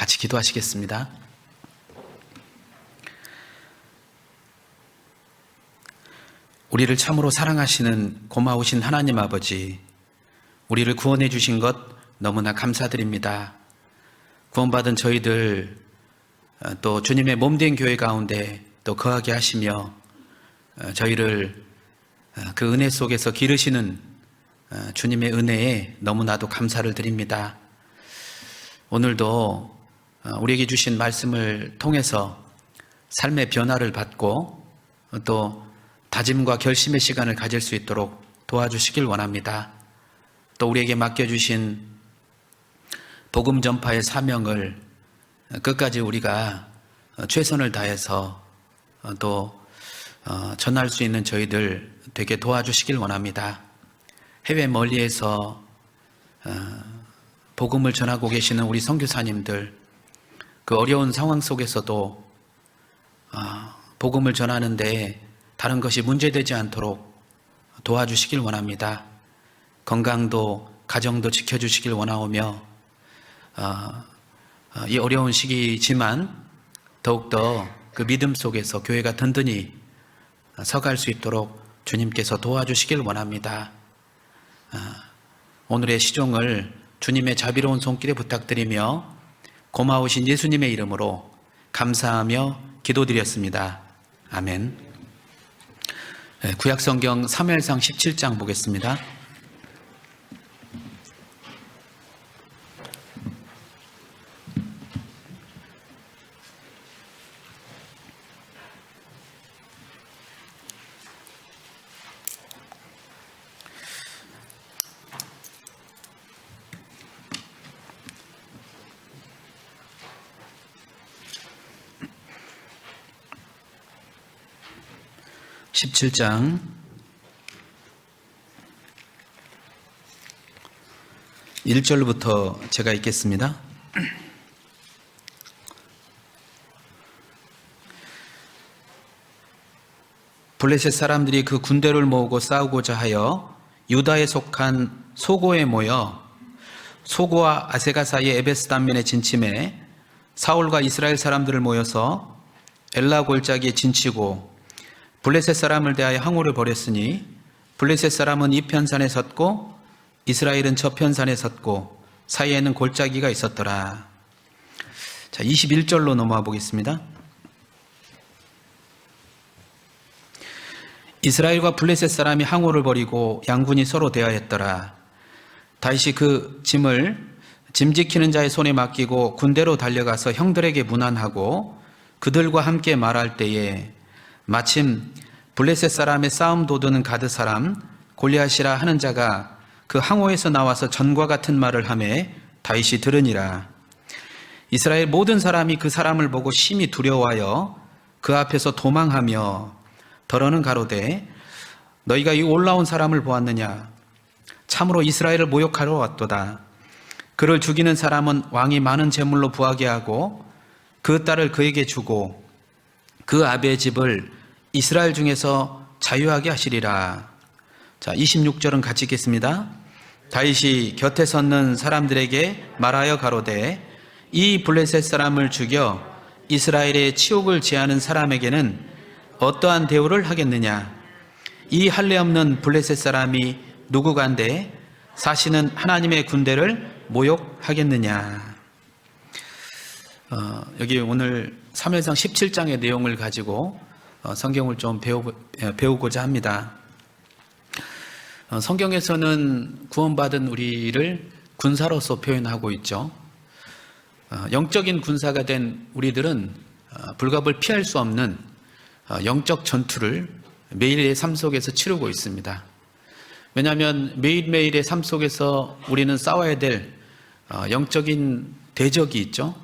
같이 기도하시겠습니다. 우리를 참으로 사랑하시는 고마우신 하나님 아버지, 우리를 구원해 주신 것 너무나 감사드립니다. 구원받은 저희들 또 주님의 몸된 교회 가운데 또 거하게 하시며 저희를 그 은혜 속에서 기르시는 주님의 은혜에 너무나도 감사를 드립니다. 오늘도 우리에게 주신 말씀을 통해서 삶의 변화를 받고 또 다짐과 결심의 시간을 가질 수 있도록 도와주시길 원합니다. 또 우리에게 맡겨주신 복음 전파의 사명을 끝까지 우리가 최선을 다해서 또 전할 수 있는 저희들 되게 도와주시길 원합니다. 해외 멀리에서 복음을 전하고 계시는 우리 선교사님들, 그 어려운 상황 속에서도 복음을 전하는데 다른 것이 문제되지 않도록 도와주시길 원합니다. 건강도 가정도 지켜주시길 원하오며 이 어려운 시기지만 더욱더 그 믿음 속에서 교회가 든든히 서갈 수 있도록 주님께서 도와주시길 원합니다. 오늘의 시종을 주님의 자비로운 손길에 부탁드리며 고마우신 예수님의 이름으로 감사하며 기도드렸습니다. 아멘. 구약성경 사무엘상 17장 보겠습니다. (17장) 1절부터 제가 읽겠습니다. 블레셋 사람들이 그 군대를 모으고 싸우고자 하여 유다에 속한 소고에 모여 소고와 아세가 사이의 에베스 단면에 진침해 사울과 이스라엘 사람들을 모여서 엘라 골짜기에 진치고 블레셋 사람을 대하여 항우를 벌였으니 블레셋 사람은 이 편산에 섰고 이스라엘은 저 편산에 섰고 사이에는 골짜기가 있었더라. 자, 21절로 넘어와 보겠습니다. 이스라엘과 블레셋 사람이 항우를 벌이고 양군이 서로 대하였더라. 다윗이 그 짐 지키는 자의 손에 맡기고 군대로 달려가서 형들에게 문안하고 그들과 함께 말할 때에 마침 블레셋 사람의 싸움 도두는 가드 사람 골리앗이라 하는 자가 그 항우에서 나와서 전과 같은 말을 하매 다윗이 들으니라. 이스라엘 모든 사람이 그 사람을 보고 심히 두려워하여 그 앞에서 도망하며 더러는 가로되 너희가 이 올라온 사람을 보았느냐? 참으로 이스라엘을 모욕하러 왔도다. 그를 죽이는 사람은 왕이 많은 재물로 부하게 하고 그 딸을 그에게 주고 그 아비의 집을 이스라엘 중에서 자유하게 하시리라. 자, 26절은 같이 읽겠습니다. 다윗이 곁에 섰는 사람들에게 말하여 가로되 이 블레셋 사람을 죽여 이스라엘의 치욕을 제하는 사람에게는 어떠한 대우를 하겠느냐? 이 할례 없는 블레셋 사람이 누구간데 사시는 하나님의 군대를 모욕하겠느냐? 여기 오늘 사무엘상 17장의 내용을 가지고 성경을 좀 배우고자 합니다. 성경에서는 구원받은 우리를 군사로서 표현하고 있죠. 영적인 군사가 된 우리들은 불갑을 피할 수 없는 영적 전투를 매일의 삶 속에서 치르고 있습니다. 왜냐하면 매일매일의 삶 속에서 우리는 싸워야 될 영적인 대적이 있죠.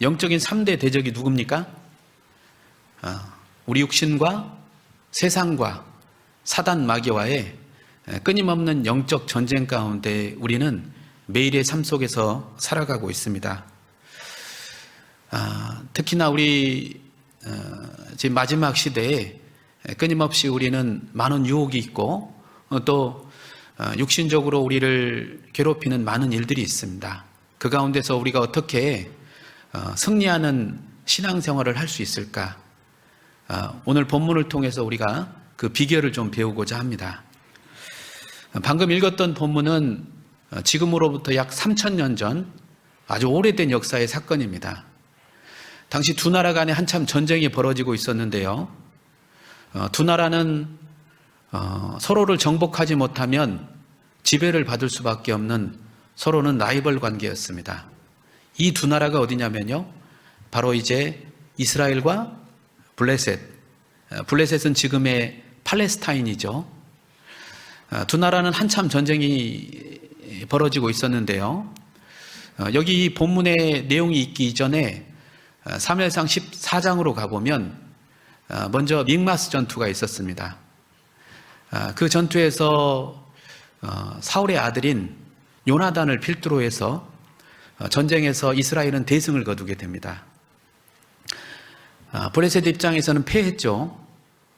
영적인 3대 대적이 누굽니까? 우리 육신과 세상과 사단 마귀와의 끊임없는 영적 전쟁 가운데 우리는 매일의 삶 속에서 살아가고 있습니다. 특히나 우리 지금 마지막 시대에 끊임없이 우리는 많은 유혹이 있고 또 육신적으로 우리를 괴롭히는 많은 일들이 있습니다. 그 가운데서 우리가 어떻게 승리하는 신앙생활을 할 수 있을까? 오늘 본문을 통해서 우리가 그 비결을 좀 배우고자 합니다. 방금 읽었던 본문은 지금으로부터 약 3,000년 전 아주 오래된 역사의 사건입니다. 당시 두 나라 간에 한참 전쟁이 벌어지고 있었는데요. 두 나라는 서로를 정복하지 못하면 지배를 받을 수밖에 없는 서로는 라이벌 관계였습니다. 이 두 나라가 어디냐면요. 바로 이제 이스라엘과 블레셋. 블레셋은 지금의 팔레스타인이죠. 두 나라는 한참 전쟁이 벌어지고 있었는데요. 여기 이 본문의 내용이 있기 이전에 사무엘상 14장으로 가보면 먼저 믹마스 전투가 있었습니다. 그 전투에서 사울의 아들인 요나단을 필두로 해서 전쟁에서 이스라엘은 대승을 거두게 됩니다. 블레셋 입장에서는 패했죠.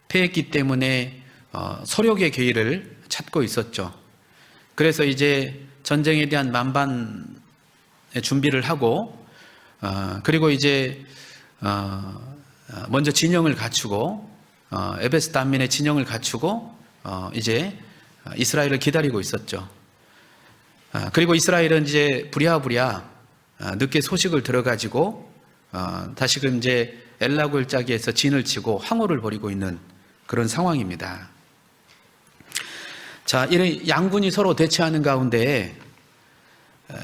패했기 때문에 소력의 계기를 찾고 있었죠. 그래서 이제 전쟁에 대한 만반의 준비를 하고 그리고 이제 먼저 진영을 갖추고 에베스 단민의 진영을 갖추고 이제 이스라엘을 기다리고 있었죠. 그리고 이스라엘은 이제 부랴부랴 늦게 소식을 들어가지고 다시금 이제 엘라 골짜기에서 진을 치고 항우를 벌이고 있는 그런 상황입니다. 자, 이런 양군이 서로 대치하는 가운데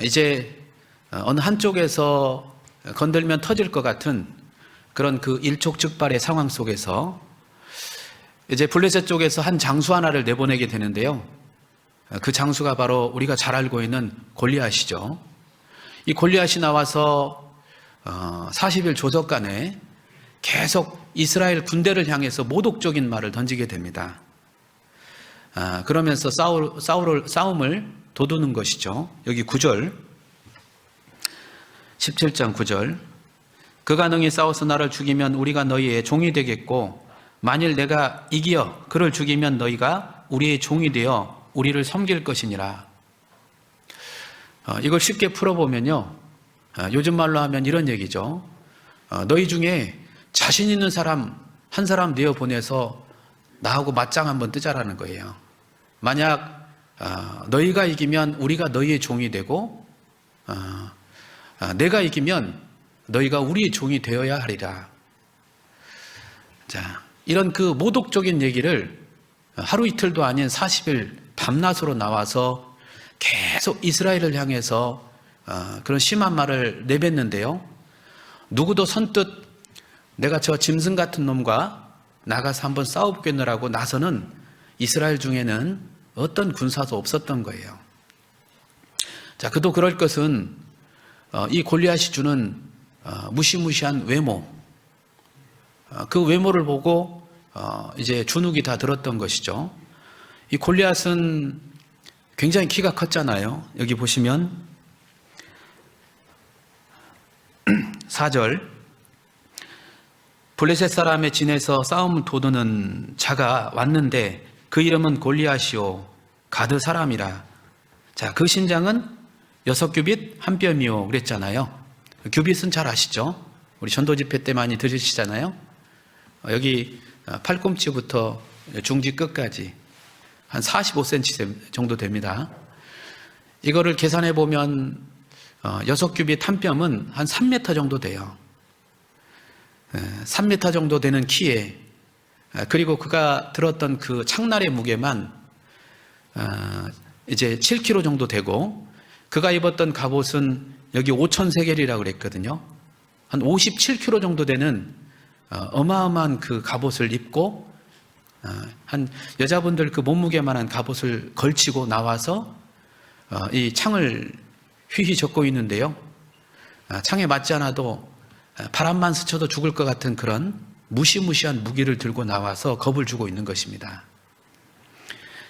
이제 어느 한쪽에서 건들면 터질 것 같은 그런 그 일촉즉발의 상황 속에서 이제 블레셋 쪽에서 한 장수 하나를 내보내게 되는데요. 그 장수가 바로 우리가 잘 알고 있는 골리앗이죠. 이 골리앗이 나와서 40일 조석간에 계속 이스라엘 군대를 향해서 모독적인 말을 던지게 됩니다. 그러면서 싸움을 돋우는 것이죠. 여기 9절, 17장 9절. 그가 능히 싸워서 나를 죽이면 우리가 너희의 종이 되겠고 만일 내가 이기어 그를 죽이면 너희가 우리의 종이 되어 우리를 섬길 것이니라. 이걸 쉽게 풀어보면요. 요즘 말로 하면 이런 얘기죠. 너희 중에 자신 있는 사람 한 사람 내어 보내서 나하고 맞짱 한번 뜨자라는 거예요. 만약 너희가 이기면 우리가 너희의 종이 되고 내가 이기면 너희가 우리의 종이 되어야 하리라. 자, 이런 그 모독적인 얘기를 하루 이틀도 아닌 40일 밤낮으로 나와서 계속 이스라엘을 향해서 그런 심한 말을 내뱉는데요. 누구도 선뜻 내가 저 짐승 같은 놈과 나가서 한번 싸워보겠느라고 나서는 이스라엘 중에는 어떤 군사도 없었던 거예요. 자, 그도 그럴 것은 이 골리앗이 주는 무시무시한 외모, 그 외모를 보고 이제 주눅이 다 들었던 것이죠. 이 골리앗은 굉장히 키가 컸잖아요. 여기 보시면 4절, 블레셋 사람의 진에서 싸움을 도두는 자가 왔는데 그 이름은 골리앗이요 가드 사람이라. 자, 그 신장은 6규빗 한 뼘이요 그랬잖아요. 규빗은 잘 아시죠? 우리 전도 집회 때 많이 들으시잖아요. 여기 팔꿈치부터 중지 끝까지 한 45cm 정도 됩니다. 이거를 계산해 보면 6규빗 한 뼘은 한 3m 정도 돼요. 3m 정도 되는 키에, 그리고 그가 들었던 그 창날의 무게만 이제 7kg 정도 되고, 그가 입었던 갑옷은 여기 5,000세겔이라고 그랬거든요. 한 57kg 정도 되는 어마어마한 그 갑옷을 입고 한 여자분들 그 몸무게만한 갑옷을 걸치고 나와서 이 창을 휘휘 젓고 있는데요. 창에 맞지 않아도 바람만 스쳐도 죽을 것 같은 그런 무시무시한 무기를 들고 나와서 겁을 주고 있는 것입니다.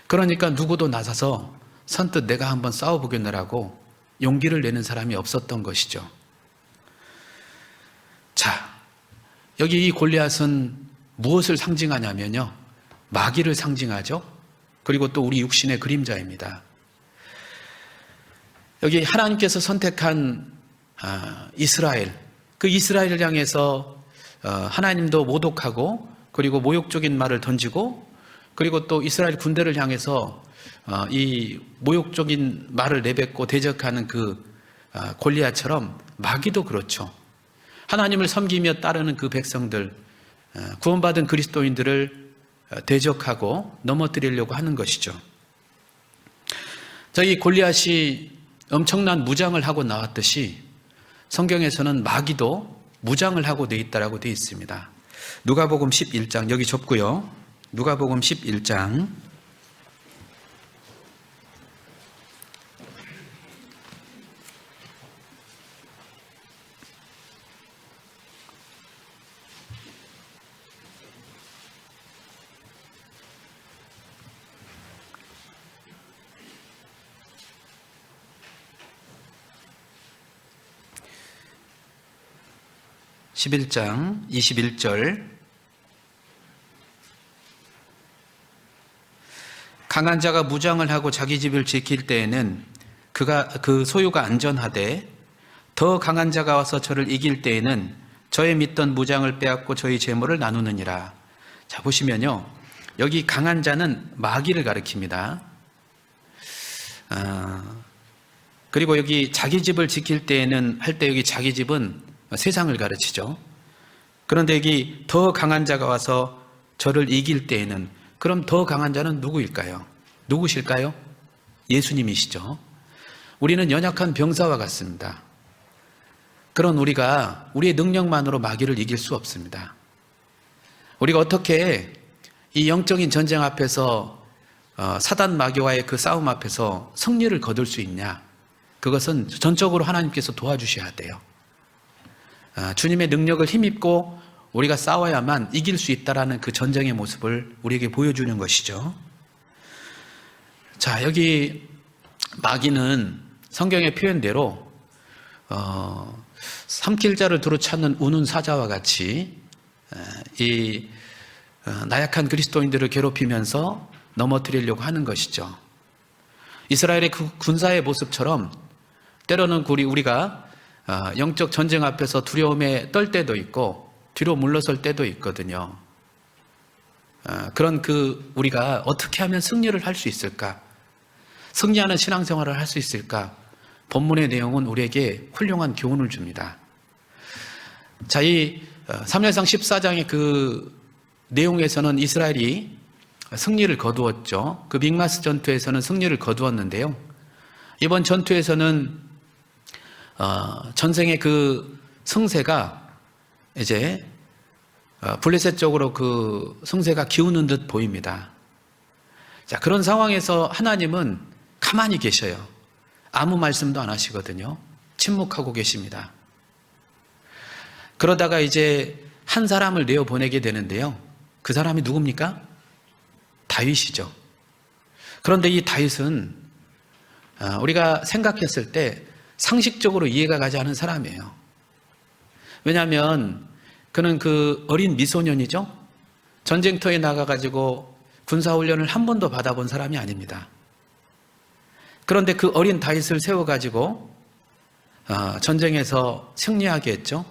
그러니까 누구도 나서서 선뜻 내가 한번 싸워보겠느라고 용기를 내는 사람이 없었던 것이죠. 자, 여기 이 골리앗은 무엇을 상징하냐면요, 마귀를 상징하죠. 그리고 또 우리 육신의 그림자입니다. 여기 하나님께서 선택한 이스라엘, 그 이스라엘을 향해서 하나님도 모독하고 그리고 모욕적인 말을 던지고 그리고 또 이스라엘 군대를 향해서 이 모욕적인 말을 내뱉고 대적하는 그 골리앗처럼 마귀도 그렇죠. 하나님을 섬기며 따르는 그 백성들, 구원받은 그리스도인들을 대적하고 넘어뜨리려고 하는 것이죠. 저희 골리앗이 엄청난 무장을 하고 나왔듯이 성경에서는 마귀도 무장을 하고 돼 있다라고 돼 있습니다. 누가복음 11장 여기 접고요. 누가복음 11장 11장 21절 강한 자가 무장을 하고 자기 집을 지킬 때에는 그 소유가 안전하되 더 강한 자가 와서 저를 이길 때에는 저의 믿던 무장을 빼앗고 저희 재물을 나누느니라. 자, 보시면요. 여기 강한 자는 마귀를 가리킵니다. 그리고 여기 자기 집을 지킬 때에는 할 때 여기 자기 집은 세상을 가르치죠. 그런데 여기 더 강한 자가 와서 저를 이길 때에는 그럼 더 강한 자는 누구일까요? 누구실까요? 예수님이시죠. 우리는 연약한 병사와 같습니다. 그런 우리가 우리의 능력만으로 마귀를 이길 수 없습니다. 우리가 어떻게 이 영적인 전쟁 앞에서 사단 마귀와의 그 싸움 앞에서 승리를 거둘 수 있냐? 그것은 전적으로 하나님께서 도와주셔야 돼요. 주님의 능력을 힘입고 우리가 싸워야만 이길 수 있다라는 그 전쟁의 모습을 우리에게 보여주는 것이죠. 자, 여기 마귀는 성경의 표현대로 삼킬 자를 두루 찾는 우는 사자와 같이 이 나약한 그리스도인들을 괴롭히면서 넘어뜨리려고 하는 것이죠. 이스라엘의 그 군사의 모습처럼 때로는 우리가 영적 전쟁 앞에서 두려움에 떨 때도 있고 뒤로 물러설 때도 있거든요. 그런 우리가 어떻게 하면 승리를 할 수 있을까? 승리하는 신앙생활을 할 수 있을까? 본문의 내용은 우리에게 훌륭한 교훈을 줍니다. 자, 이 사무엘상 14장의 그 내용에서는 이스라엘이 승리를 거두었죠. 그 믹마스 전투에서는 승리를 거두었는데요. 이번 전투에서는 전생의 그 승세가 이제 블레셋 쪽으로 그 승세가 기우는 듯 보입니다. 자, 그런 상황에서 하나님은 가만히 계셔요. 아무 말씀도 안 하시거든요. 침묵하고 계십니다. 그러다가 이제 한 사람을 내어 보내게 되는데요. 그 사람이 누굽니까? 다윗이죠. 그런데 이 다윗은 우리가 생각했을 때 상식적으로 이해가 가지 않은 사람이에요. 왜냐하면 그는 그 어린 미소년이죠. 전쟁터에 나가가지고 군사훈련을 한 번도 받아본 사람이 아닙니다. 그런데 그 어린 다윗을 세워가지고 전쟁에서 승리하게 했죠.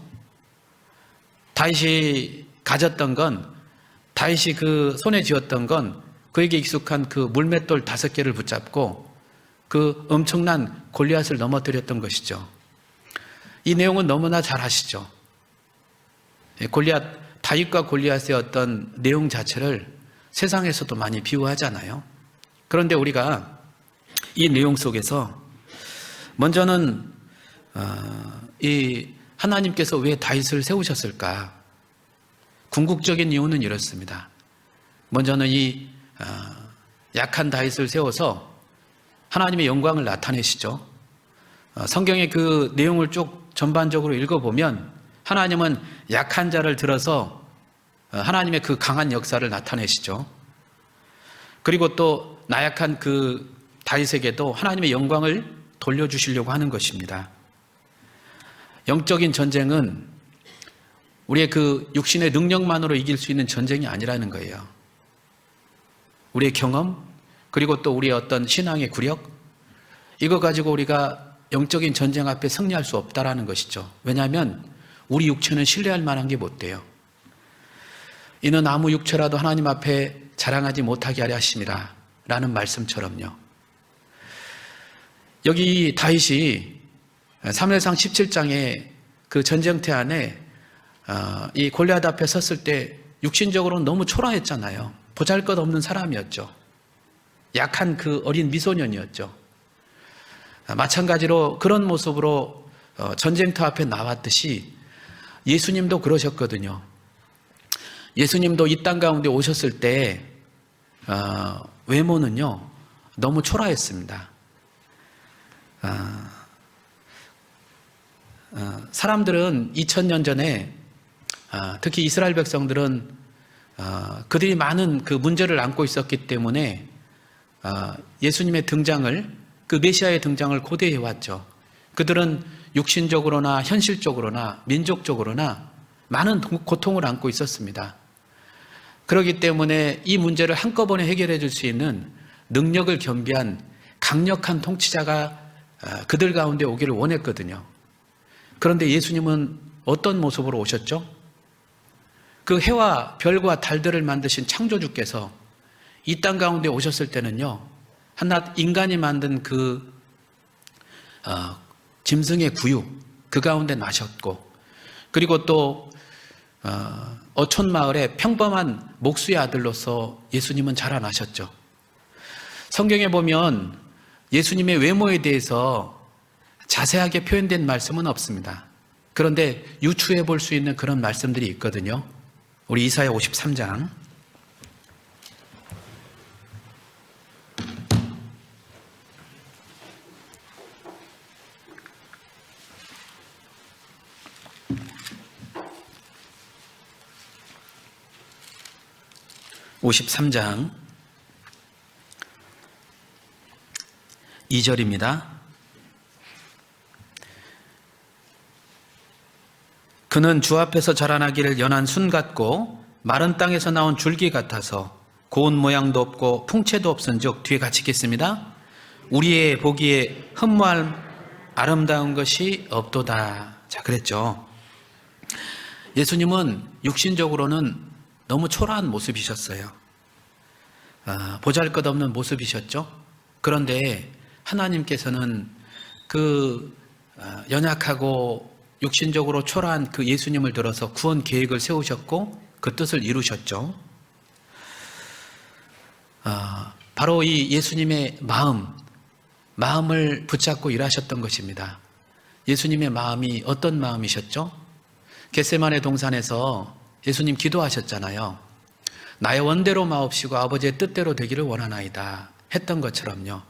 다윗이 가졌던 건, 다윗이 그 손에 쥐었던 건 그에게 익숙한 그 물맷돌 5개를 붙잡고 그 엄청난 골리앗을 넘어뜨렸던 것이죠. 이 내용은 너무나 잘 아시죠. 다윗과 골리앗의 어떤 내용 자체를 세상에서도 많이 비유하잖아요. 그런데 우리가 이 내용 속에서 먼저는 이 하나님께서 왜 다윗을 세우셨을까? 궁극적인 이유는 이렇습니다. 먼저는 이 약한 다윗을 세워서 하나님의 영광을 나타내시죠. 성경의 그 내용을 쭉 전반적으로 읽어보면 하나님은 약한 자를 들어서 하나님의 그 강한 역사를 나타내시죠. 그리고 또 나약한 그 다윗에게도 하나님의 영광을 돌려주시려고 하는 것입니다. 영적인 전쟁은 우리의 그 육신의 능력만으로 이길 수 있는 전쟁이 아니라는 거예요. 우리의 경험, 그리고 또 우리의 어떤 신앙의 구력, 이거 가지고 우리가 영적인 전쟁 앞에 승리할 수 없다라는 것이죠. 왜냐하면 우리 육체는 신뢰할 만한 게 못 돼요. 이는 아무 육체라도 하나님 앞에 자랑하지 못하게 하려 하심이라 라는 말씀처럼요. 여기 다윗이 사무엘상 17장에 그 전쟁터 안에 이 골리앗 앞에 섰을 때 육신적으로는 너무 초라했잖아요. 보잘것없는 사람이었죠. 약한 그 어린 미소년이었죠. 마찬가지로 그런 모습으로 전쟁터 앞에 나왔듯이 예수님도 그러셨거든요. 예수님도 이 땅 가운데 오셨을 때 외모는요 너무 초라했습니다. 사람들은 2000년 전에 특히 이스라엘 백성들은 그들이 많은 그 문제를 안고 있었기 때문에 예수님의 등장을, 그 메시아의 등장을 고대해 왔죠. 그들은 육신적으로나 현실적으로나 민족적으로나 많은 고통을 안고 있었습니다. 그렇기 때문에 이 문제를 한꺼번에 해결해 줄 수 있는 능력을 겸비한 강력한 통치자가 그들 가운데 오기를 원했거든요. 그런데 예수님은 어떤 모습으로 오셨죠? 그 해와 별과 달들을 만드신 창조주께서 이 땅 가운데 오셨을 때는요, 한낱 인간이 만든 그 짐승의 구육, 그 가운데 나셨고, 그리고 또 어촌 마을의 평범한 목수의 아들로서 예수님은 자라나셨죠. 성경에 보면 예수님의 외모에 대해서 자세하게 표현된 말씀은 없습니다. 그런데 유추해 볼 수 있는 그런 말씀들이 있거든요. 우리 이사야 53장. (53장) 2절입니다. 그는 주 앞에서 자라나기를 연한 순 같고 마른 땅에서 나온 줄기 같아서 고운 모양도 없고 풍채도 없은즉 뒤에 같이 읽겠습니다. 우리의 보기에 흠모할 아름다운 것이 없도다. 자, 그랬죠. 예수님은 육신적으로는 너무 초라한 모습이셨어요. 보잘것없는 모습이셨죠. 그런데 하나님께서는 그 연약하고 육신적으로 초라한 그 예수님을 들어서 구원 계획을 세우셨고 그 뜻을 이루셨죠. 바로 이 예수님의 마음을 붙잡고 일하셨던 것입니다. 예수님의 마음이 어떤 마음이셨죠? 겟세마네 동산에서 예수님 기도하셨잖아요. 나의 원대로 마옵시고 아버지의 뜻대로 되기를 원하나이다 했던 것처럼요.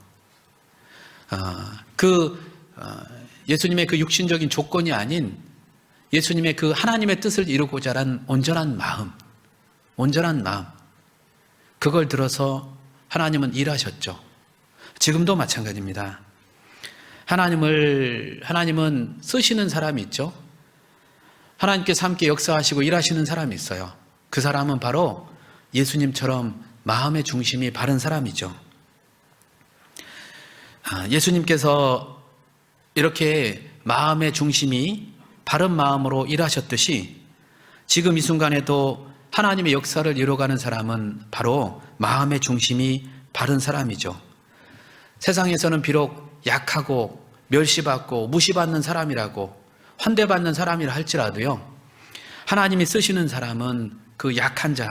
예수님의 그 육신적인 조건이 아닌 예수님의 그 하나님의 뜻을 이루고자 한 온전한 마음, 그걸 들어서 하나님은 일하셨죠. 지금도 마찬가지입니다. 하나님은 쓰시는 사람이 있죠. 하나님께서 함께 역사하시고 일하시는 사람이 있어요. 그 사람은 바로 예수님처럼 마음의 중심이 바른 사람이죠. 예수님께서 이렇게 마음의 중심이 바른 마음으로 일하셨듯이 지금 이 순간에도 하나님의 역사를 이뤄가는 사람은 바로 마음의 중심이 바른 사람이죠. 세상에서는 비록 약하고 멸시받고 무시받는 사람이라고 환대받는 사람이라 할지라도요, 하나님이 쓰시는 사람은 그 약한 자,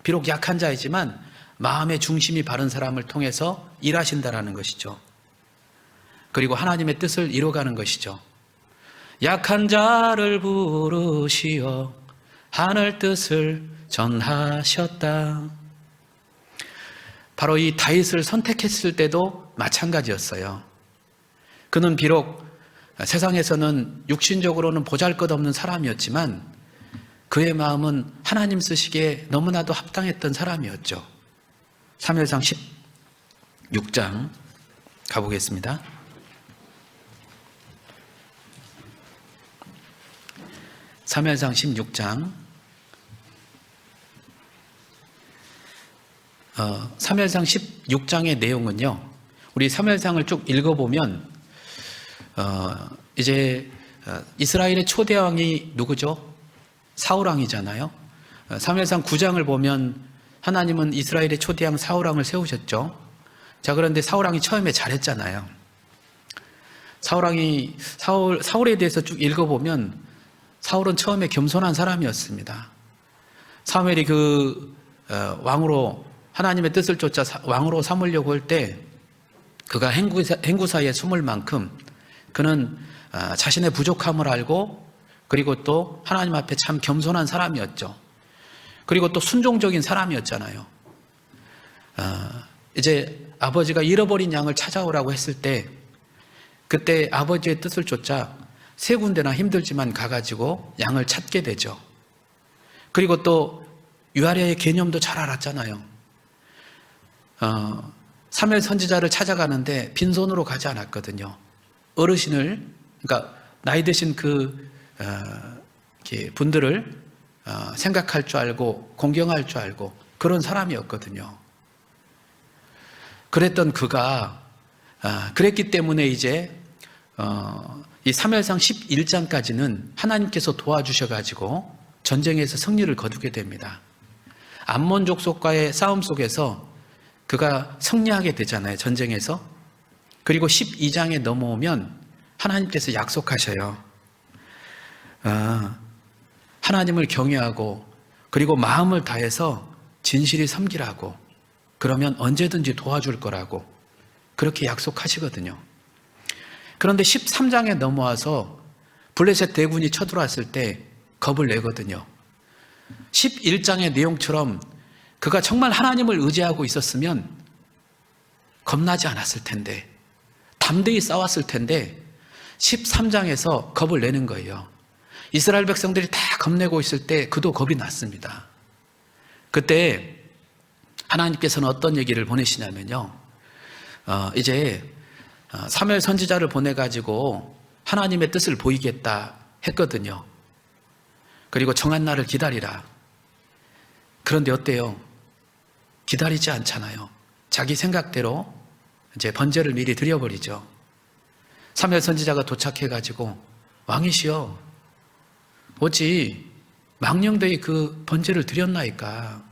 비록 약한 자이지만 마음의 중심이 바른 사람을 통해서 일하신다라는 것이죠. 그리고 하나님의 뜻을 이뤄가는 것이죠. 약한 자를 부르시어 하늘 뜻을 전하셨다. 바로 이 다윗을 선택했을 때도 마찬가지였어요. 그는 비록 세상에서는 육신적으로는 보잘것없는 사람이었지만 그의 마음은 하나님 쓰시기에 너무나도 합당했던 사람이었죠. 사무엘상 16장 가보겠습니다. 사무엘상 16장. 사무엘상 16장의 내용은요, 우리 사무엘상을 쭉 읽어보면 이제 이스라엘의 초대 왕이 누구죠? 사울 왕이잖아요. 사무엘상 9장을 보면 하나님은 이스라엘의 초대 왕 사울 왕을 세우셨죠. 자, 그런데 사울 왕이 처음에 잘했잖아요. 사울에 대해서 쭉 읽어보면 사울은 처음에 겸손한 사람이었습니다. 사무엘이 왕으로 하나님의 뜻을 쫓아 왕으로 삼으려고 할 때 그가 행구사에 숨을 만큼 그는 자신의 부족함을 알고 그리고 또 하나님 앞에 참 겸손한 사람이었죠. 그리고 또 순종적인 사람이었잖아요. 이제 아버지가 잃어버린 양을 찾아오라고 했을 때 그때 아버지의 뜻을 쫓아 세 군데나 힘들지만 가가지고 양을 찾게 되죠. 그리고 또 유아랴의 개념도 잘 알았잖아요. 사무엘 선지자를 찾아가는데 빈손으로 가지 않았거든요. 어르신을, 그러니까 나이 드신 분들을 생각할 줄 알고 공경할 줄 알고 그런 사람이었거든요. 그랬던 그가 그랬기 때문에 이제 이 사무엘상 11장까지는 하나님께서 도와주셔가지고 전쟁에서 승리를 거두게 됩니다. 암몬 족속과의 싸움 속에서 그가 승리하게 되잖아요, 전쟁에서. 그리고 12장에 넘어오면 하나님께서 약속하셔요. 하나님을 경외하고 그리고 마음을 다해서 진실히 섬기라고, 그러면 언제든지 도와줄 거라고 그렇게 약속하시거든요. 그런데 13장에 넘어와서 블레셋 대군이 쳐들어왔을 때 겁을 내거든요. 11장의 내용처럼 그가 정말 하나님을 의지하고 있었으면 겁나지 않았을 텐데, 담대히 싸웠을 텐데 13장에서 겁을 내는 거예요. 이스라엘 백성들이 다 겁내고 있을 때 그도 겁이 났습니다. 그때 하나님께서는 어떤 얘기를 보내시냐면요, 이제 사무엘 선지자를 보내가지고 하나님의 뜻을 보이겠다 했거든요. 그리고 정한 날을 기다리라. 그런데 어때요? 기다리지 않잖아요. 자기 생각대로 이제 번제를 미리 드려버리죠. 사무엘 선지자가 도착해가지고 왕이시여, 어찌 망령되이 그 번제를 드렸나이까.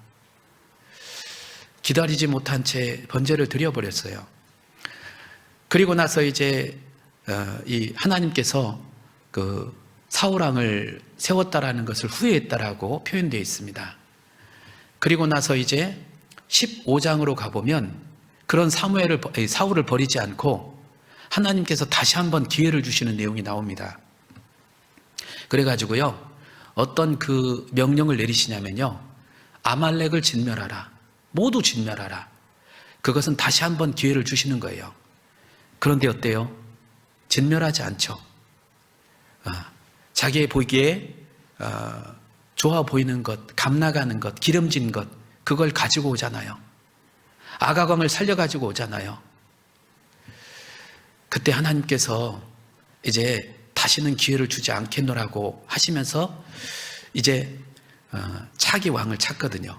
기다리지 못한 채 번제를 드려버렸어요. 그리고 나서 이제 이 하나님께서 그 사울왕을 세웠다라는 것을 후회했다라고 표현되어 있습니다. 그리고 나서 이제 15장으로 가보면 그런 사울을 버리지 않고 하나님께서 다시 한번 기회를 주시는 내용이 나옵니다. 그래가지고요, 어떤 그 명령을 내리시냐면요, 아말렉을 진멸하라. 모두 진멸하라. 그것은 다시 한번 기회를 주시는 거예요. 그런데 어때요? 진멸하지 않죠. 자기의 보기에 좋아 보이는 것, 감나가는 것, 기름진 것, 그걸 가지고 오잖아요. 아가광을 살려가지고 오잖아요. 그때 하나님께서 이제 다시는 기회를 주지 않겠노라고 하시면서 이제 차기 왕을 찾거든요.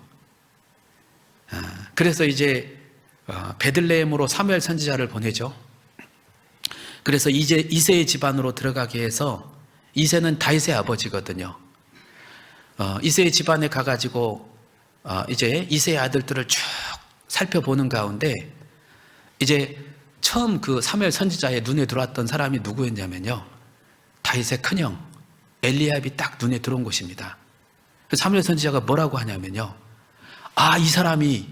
그래서 이제 베들레헴으로 사무엘 선지자를 보내죠. 그래서 이제 이새의 집안으로 들어가게 해서, 이새는 다윗의 아버지거든요. 이새의 집안에 가가지고 이제 이새의 아들들을 쭉 살펴보는 가운데 이제 처음 그 사무엘 선지자의 눈에 들어왔던 사람이 누구였냐면요, 다윗의 큰형 엘리압이 딱 눈에 들어온 것입니다. 사무엘 선지자가 뭐라고 하냐면요, 이 사람이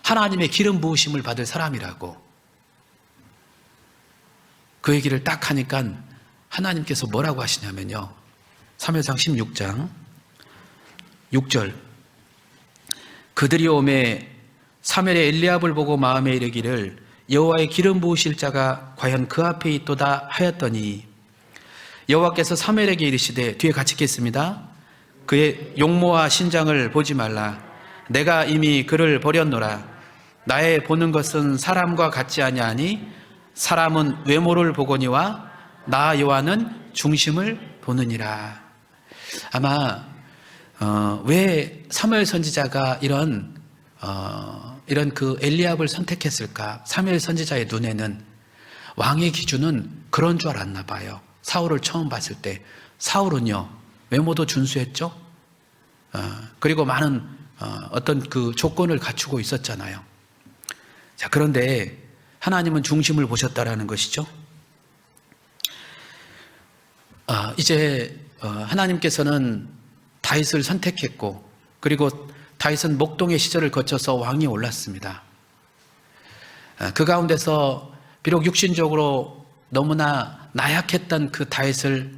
하나님의 기름 부으심을 받을 사람이라고. 그 얘기를 딱 하니까 하나님께서 뭐라고 하시냐면요, 사무엘상 16장 6절, 그들이 오매 사무엘의 엘리압을 보고 마음에 이르기를 여호와의 기름 부으실 자가 과연 그 앞에 있도다 하였더니, 여호와께서 사무엘에게 이르시되, 뒤에 같이 읽겠습니다. 그의 용모와 신장을 보지 말라. 내가 이미 그를 버렸노라. 나의 보는 것은 사람과 같지 아니하니 사람은 외모를 보거니와 나 여호와는 중심을 보느니라. 아마 왜 사무엘 선지자가 이런 그 엘리압을 선택했을까? 사무엘 선지자의 눈에는 왕의 기준은 그런 줄 알았나 봐요. 사울을 처음 봤을 때 사울은요, 외모도 준수했죠. 그리고 많은 어떤 그 조건을 갖추고 있었잖아요. 자, 그런데 하나님은 중심을 보셨다라는 것이죠. 이제 하나님께서는 다윗을 선택했고, 그리고 다윗은 목동의 시절을 거쳐서 왕이 올랐습니다. 그 가운데서 비록 육신적으로 너무나 나약했던 그 다윗을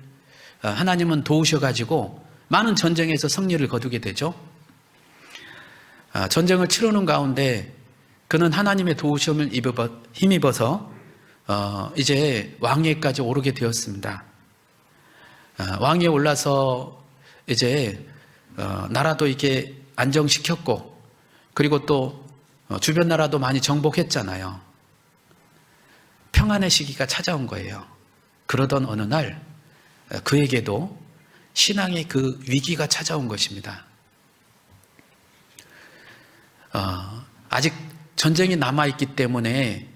하나님은 도우셔가지고 많은 전쟁에서 승리를 거두게 되죠. 전쟁을 치르는 가운데 그는 하나님의 도우심을 힘입어서 이제 왕위에까지 오르게 되었습니다. 왕위에 올라서 이제 나라도 이렇게 안정시켰고, 그리고 또 주변 나라도 많이 정복했잖아요. 평안의 시기가 찾아온 거예요. 그러던 어느 날 그에게도 신앙의 그 위기가 찾아온 것입니다. 아직 전쟁이 남아있기 때문에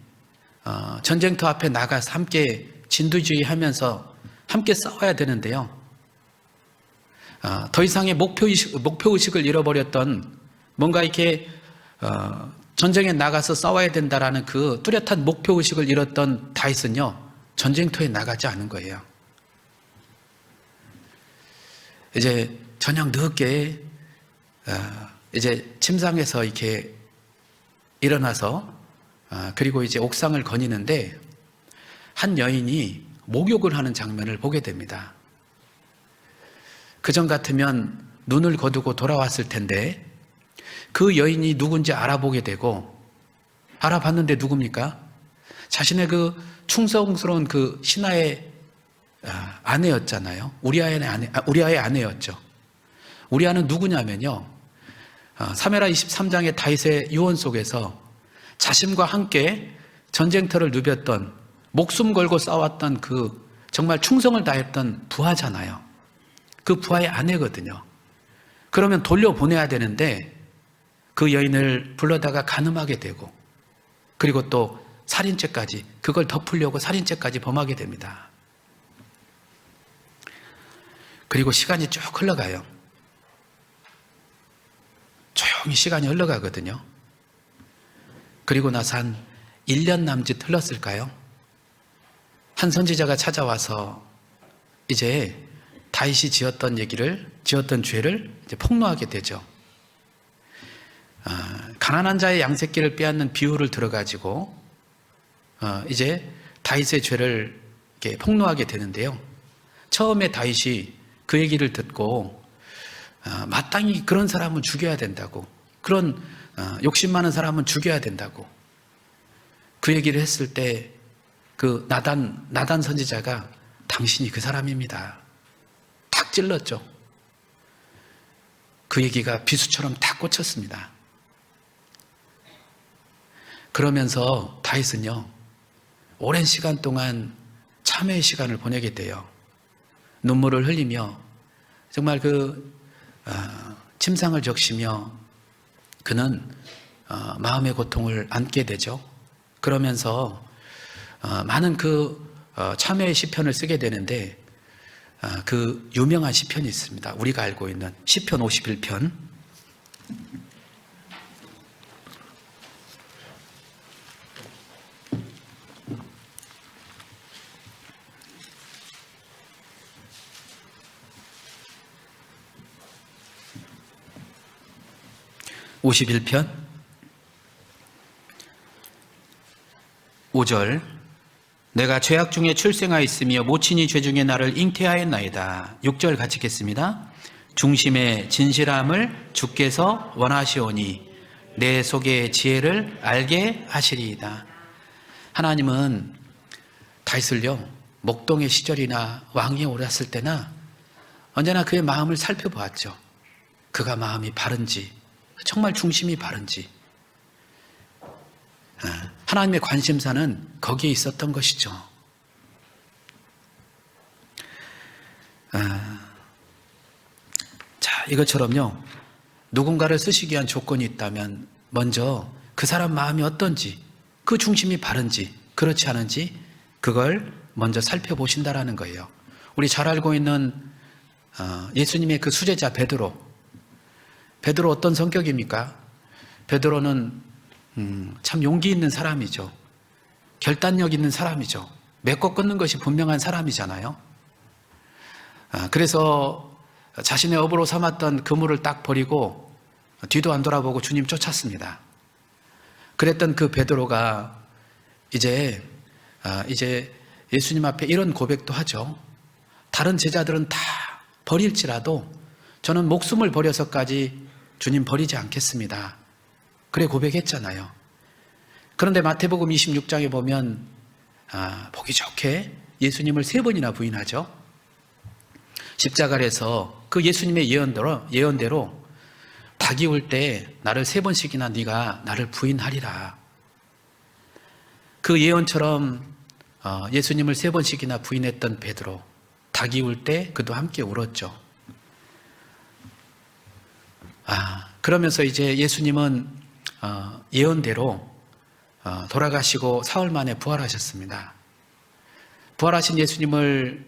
전쟁터 앞에 나가서 함께 진두지휘하면서 함께 싸워야 되는데요. 더 이상의 목표의식을 잃어버렸던, 뭔가 이렇게 전쟁에 나가서 싸워야 된다라는 그 뚜렷한 목표의식을 잃었던 다윗은요, 전쟁터에 나가지 않은 거예요. 이제 저녁 늦게 이제 침상에서 이렇게 일어나서 그리고 이제 옥상을 거니는데 한 여인이 목욕을 하는 장면을 보게 됩니다. 그전 같으면 눈을 거두고 돌아왔을 텐데 그 여인이 누군지 알아보게 되고, 알아봤는데 누굽니까? 자신의 그 충성스러운 그 신하의 아내였잖아요. 우리아의 아내였죠. 우리아는 누구냐면요, 사무엘하 23장의 다윗의 유언 속에서 자신과 함께 전쟁터를 누볐던, 목숨 걸고 싸웠던 그 정말 충성을 다했던 부하잖아요. 그 부하의 아내거든요. 그러면 돌려보내야 되는데 그 여인을 불러다가 간음하게 되고, 그리고 또 살인죄까지, 그걸 덮으려고 살인죄까지 범하게 됩니다. 그리고 시간이 쭉 흘러가요. 조용히 시간이 흘러가거든요. 그리고 나서 한 1년 남짓 흘렀을까요? 한 선지자가 찾아와서 이제 다윗이 지었던 죄를 이제 폭로하게 되죠. 가난한 자의 양새끼를 빼앗는 비유를 들어가지고 이제 다윗의 죄를 이렇게 폭로하게 되는데요. 처음에 다윗이 그 얘기를 듣고 마땅히 그런 사람은 죽여야 된다고, 그런 욕심 많은 사람은 죽여야 된다고 그 얘기를 했을 때 그 나단 선지자가 당신이 그 사람입니다. 탁 찔렀죠. 그 얘기가 비수처럼 탁 꽂혔습니다. 그러면서 다윗은요, 오랜 시간 동안 참회의 시간을 보내게 돼요. 눈물을 흘리며 정말 그 침상을 적시며 그는 마음의 고통을 안게 되죠. 그러면서 많은 그 참회의 시편을 쓰게 되는데 그 유명한 시편이 있습니다. 우리가 알고 있는 시편 51편. (51편) 5절. 내가 죄악 중에 출생하였으며 모친이 죄 중에 나를 잉태하였나이다. 6절 같이 읽겠습니다. 중심의 진실함을 주께서 원하시오니 내 속의 지혜를 알게 하시리이다. 하나님은 다윗을요, 목동의 시절이나 왕위에 오랐을 때나 언제나 그의 마음을 살펴보았죠. 그가 마음이 바른지, 정말 중심이 바른지. 하나님의 관심사는 거기에 있었던 것이죠. 자, 이것처럼요, 누군가를 쓰시기 위한 조건이 있다면 먼저 그 사람 마음이 어떤지, 그 중심이 바른지 그렇지 않은지 그걸 먼저 살펴보신다라는 거예요. 우리 잘 알고 있는 예수님의 그 수제자 베드로 어떤 성격입니까? 베드로는 참 용기 있는 사람이죠. 결단력 있는 사람이죠. 맺고 끊는 것이 분명한 사람이잖아요. 그래서 자신의 업으로 삼았던 그물을 딱 버리고 뒤도 안 돌아보고 주님 쫓았습니다. 그랬던 그 베드로가 이제 예수님 앞에 이런 고백도 하죠. 다른 제자들은 다 버릴지라도 저는 목숨을 버려서까지 주님 버리지 않겠습니다. 그래 고백했잖아요. 그런데 마태복음 26장에 보면 보기 좋게 예수님을 3번이나 부인하죠. 십자가에서 그 예수님의 예언대로 닭이 울 때 나를 3번씩이나 네가 나를 부인하리라. 그 예언처럼 예수님을 3번씩이나 부인했던 베드로, 닭이 울 때 그도 함께 울었죠. 그러면서 이제 예수님은 예언대로 돌아가시고 사흘 만에 부활하셨습니다. 부활하신 예수님을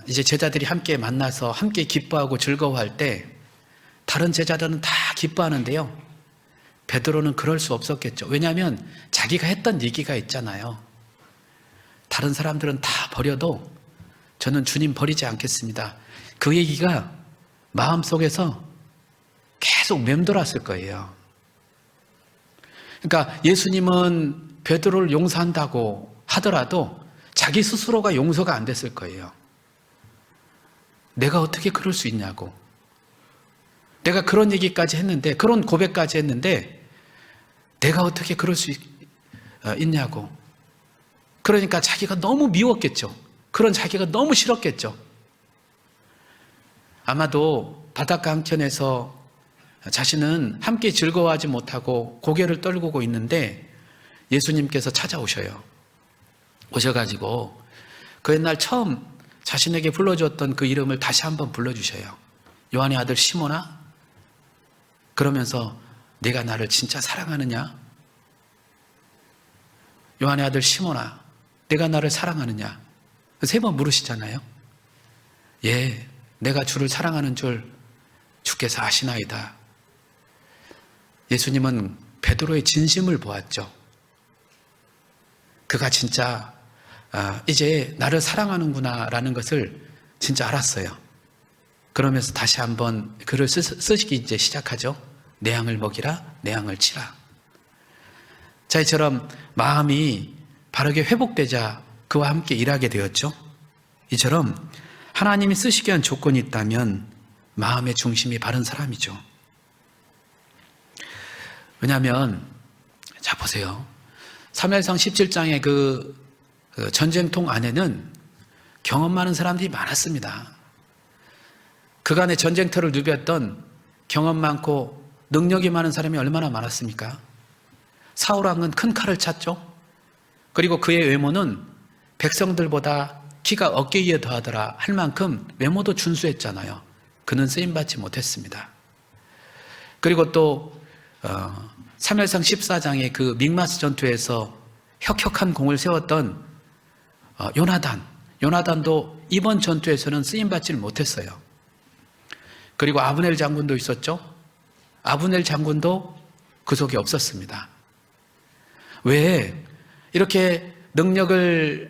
이제 제자들이 함께 만나서 함께 기뻐하고 즐거워할 때 다른 제자들은 다 기뻐하는데요. 베드로는 그럴 수 없었겠죠. 왜냐하면 자기가 했던 얘기가 있잖아요. 다른 사람들은 다 버려도 저는 주님 버리지 않겠습니다. 그 얘기가 마음속에서 계속 맴돌았을 거예요. 그러니까 예수님은 베드로를 용서한다고 하더라도 자기 스스로가 용서가 안 됐을 거예요. 내가 어떻게 그럴 수 있냐고. 내가 그런 얘기까지 했는데, 그런 고백까지 했는데 내가 어떻게 그럴 수 있냐고. 그러니까 자기가 너무 미웠겠죠. 그런 자기가 너무 싫었겠죠. 아마도 바닷가 한켠에서 자신은 함께 즐거워하지 못하고 고개를 떨구고 있는데 예수님께서 찾아오셔요. 오셔가지고 그 옛날 처음 자신에게 불러주었던 그 이름을 다시 한번 불러주셔요. 요한의 아들 시몬아, 그러면서 네가 나를 진짜 사랑하느냐? 요한의 아들 시몬아, 내가 나를 사랑하느냐? 3번 물으시잖아요. 예, 내가 주를 사랑하는 줄 주께서 아시나이다. 예수님은 베드로의 진심을 보았죠. 그가 진짜 이제 나를 사랑하는구나 라는 것을 진짜 알았어요. 그러면서 다시 한번 글을 쓰시기 이제 시작하죠. 내 양을 먹이라, 내 양을 치라. 자, 이처럼 마음이 바르게 회복되자 그와 함께 일하게 되었죠. 이처럼 하나님이 쓰시기 위한 조건이 있다면 마음의 중심이 바른 사람이죠. 왜냐하면 자 보세요. 사무엘상 17장의 그 전쟁통 안에는 경험 많은 사람들이 많았습니다. 그간의 전쟁터를 누볐던 경험 많고 능력이 많은 사람이 얼마나 많았습니까? 사울 왕은 큰 칼을 찼죠. 그리고 그의 외모는 백성들보다 키가 어깨 위에 더하더라 할 만큼 외모도 준수했잖아요. 그는 쓰임받지 못했습니다. 그리고 또 사무엘상 14장의 그 믹마스 전투에서 혁혁한 공을 세웠던 요나단도 이번 전투에서는 쓰임받지 못했어요. 그리고 아브넬 장군도 있었죠. 아브넬 장군도 그 속에 없었습니다. 왜 이렇게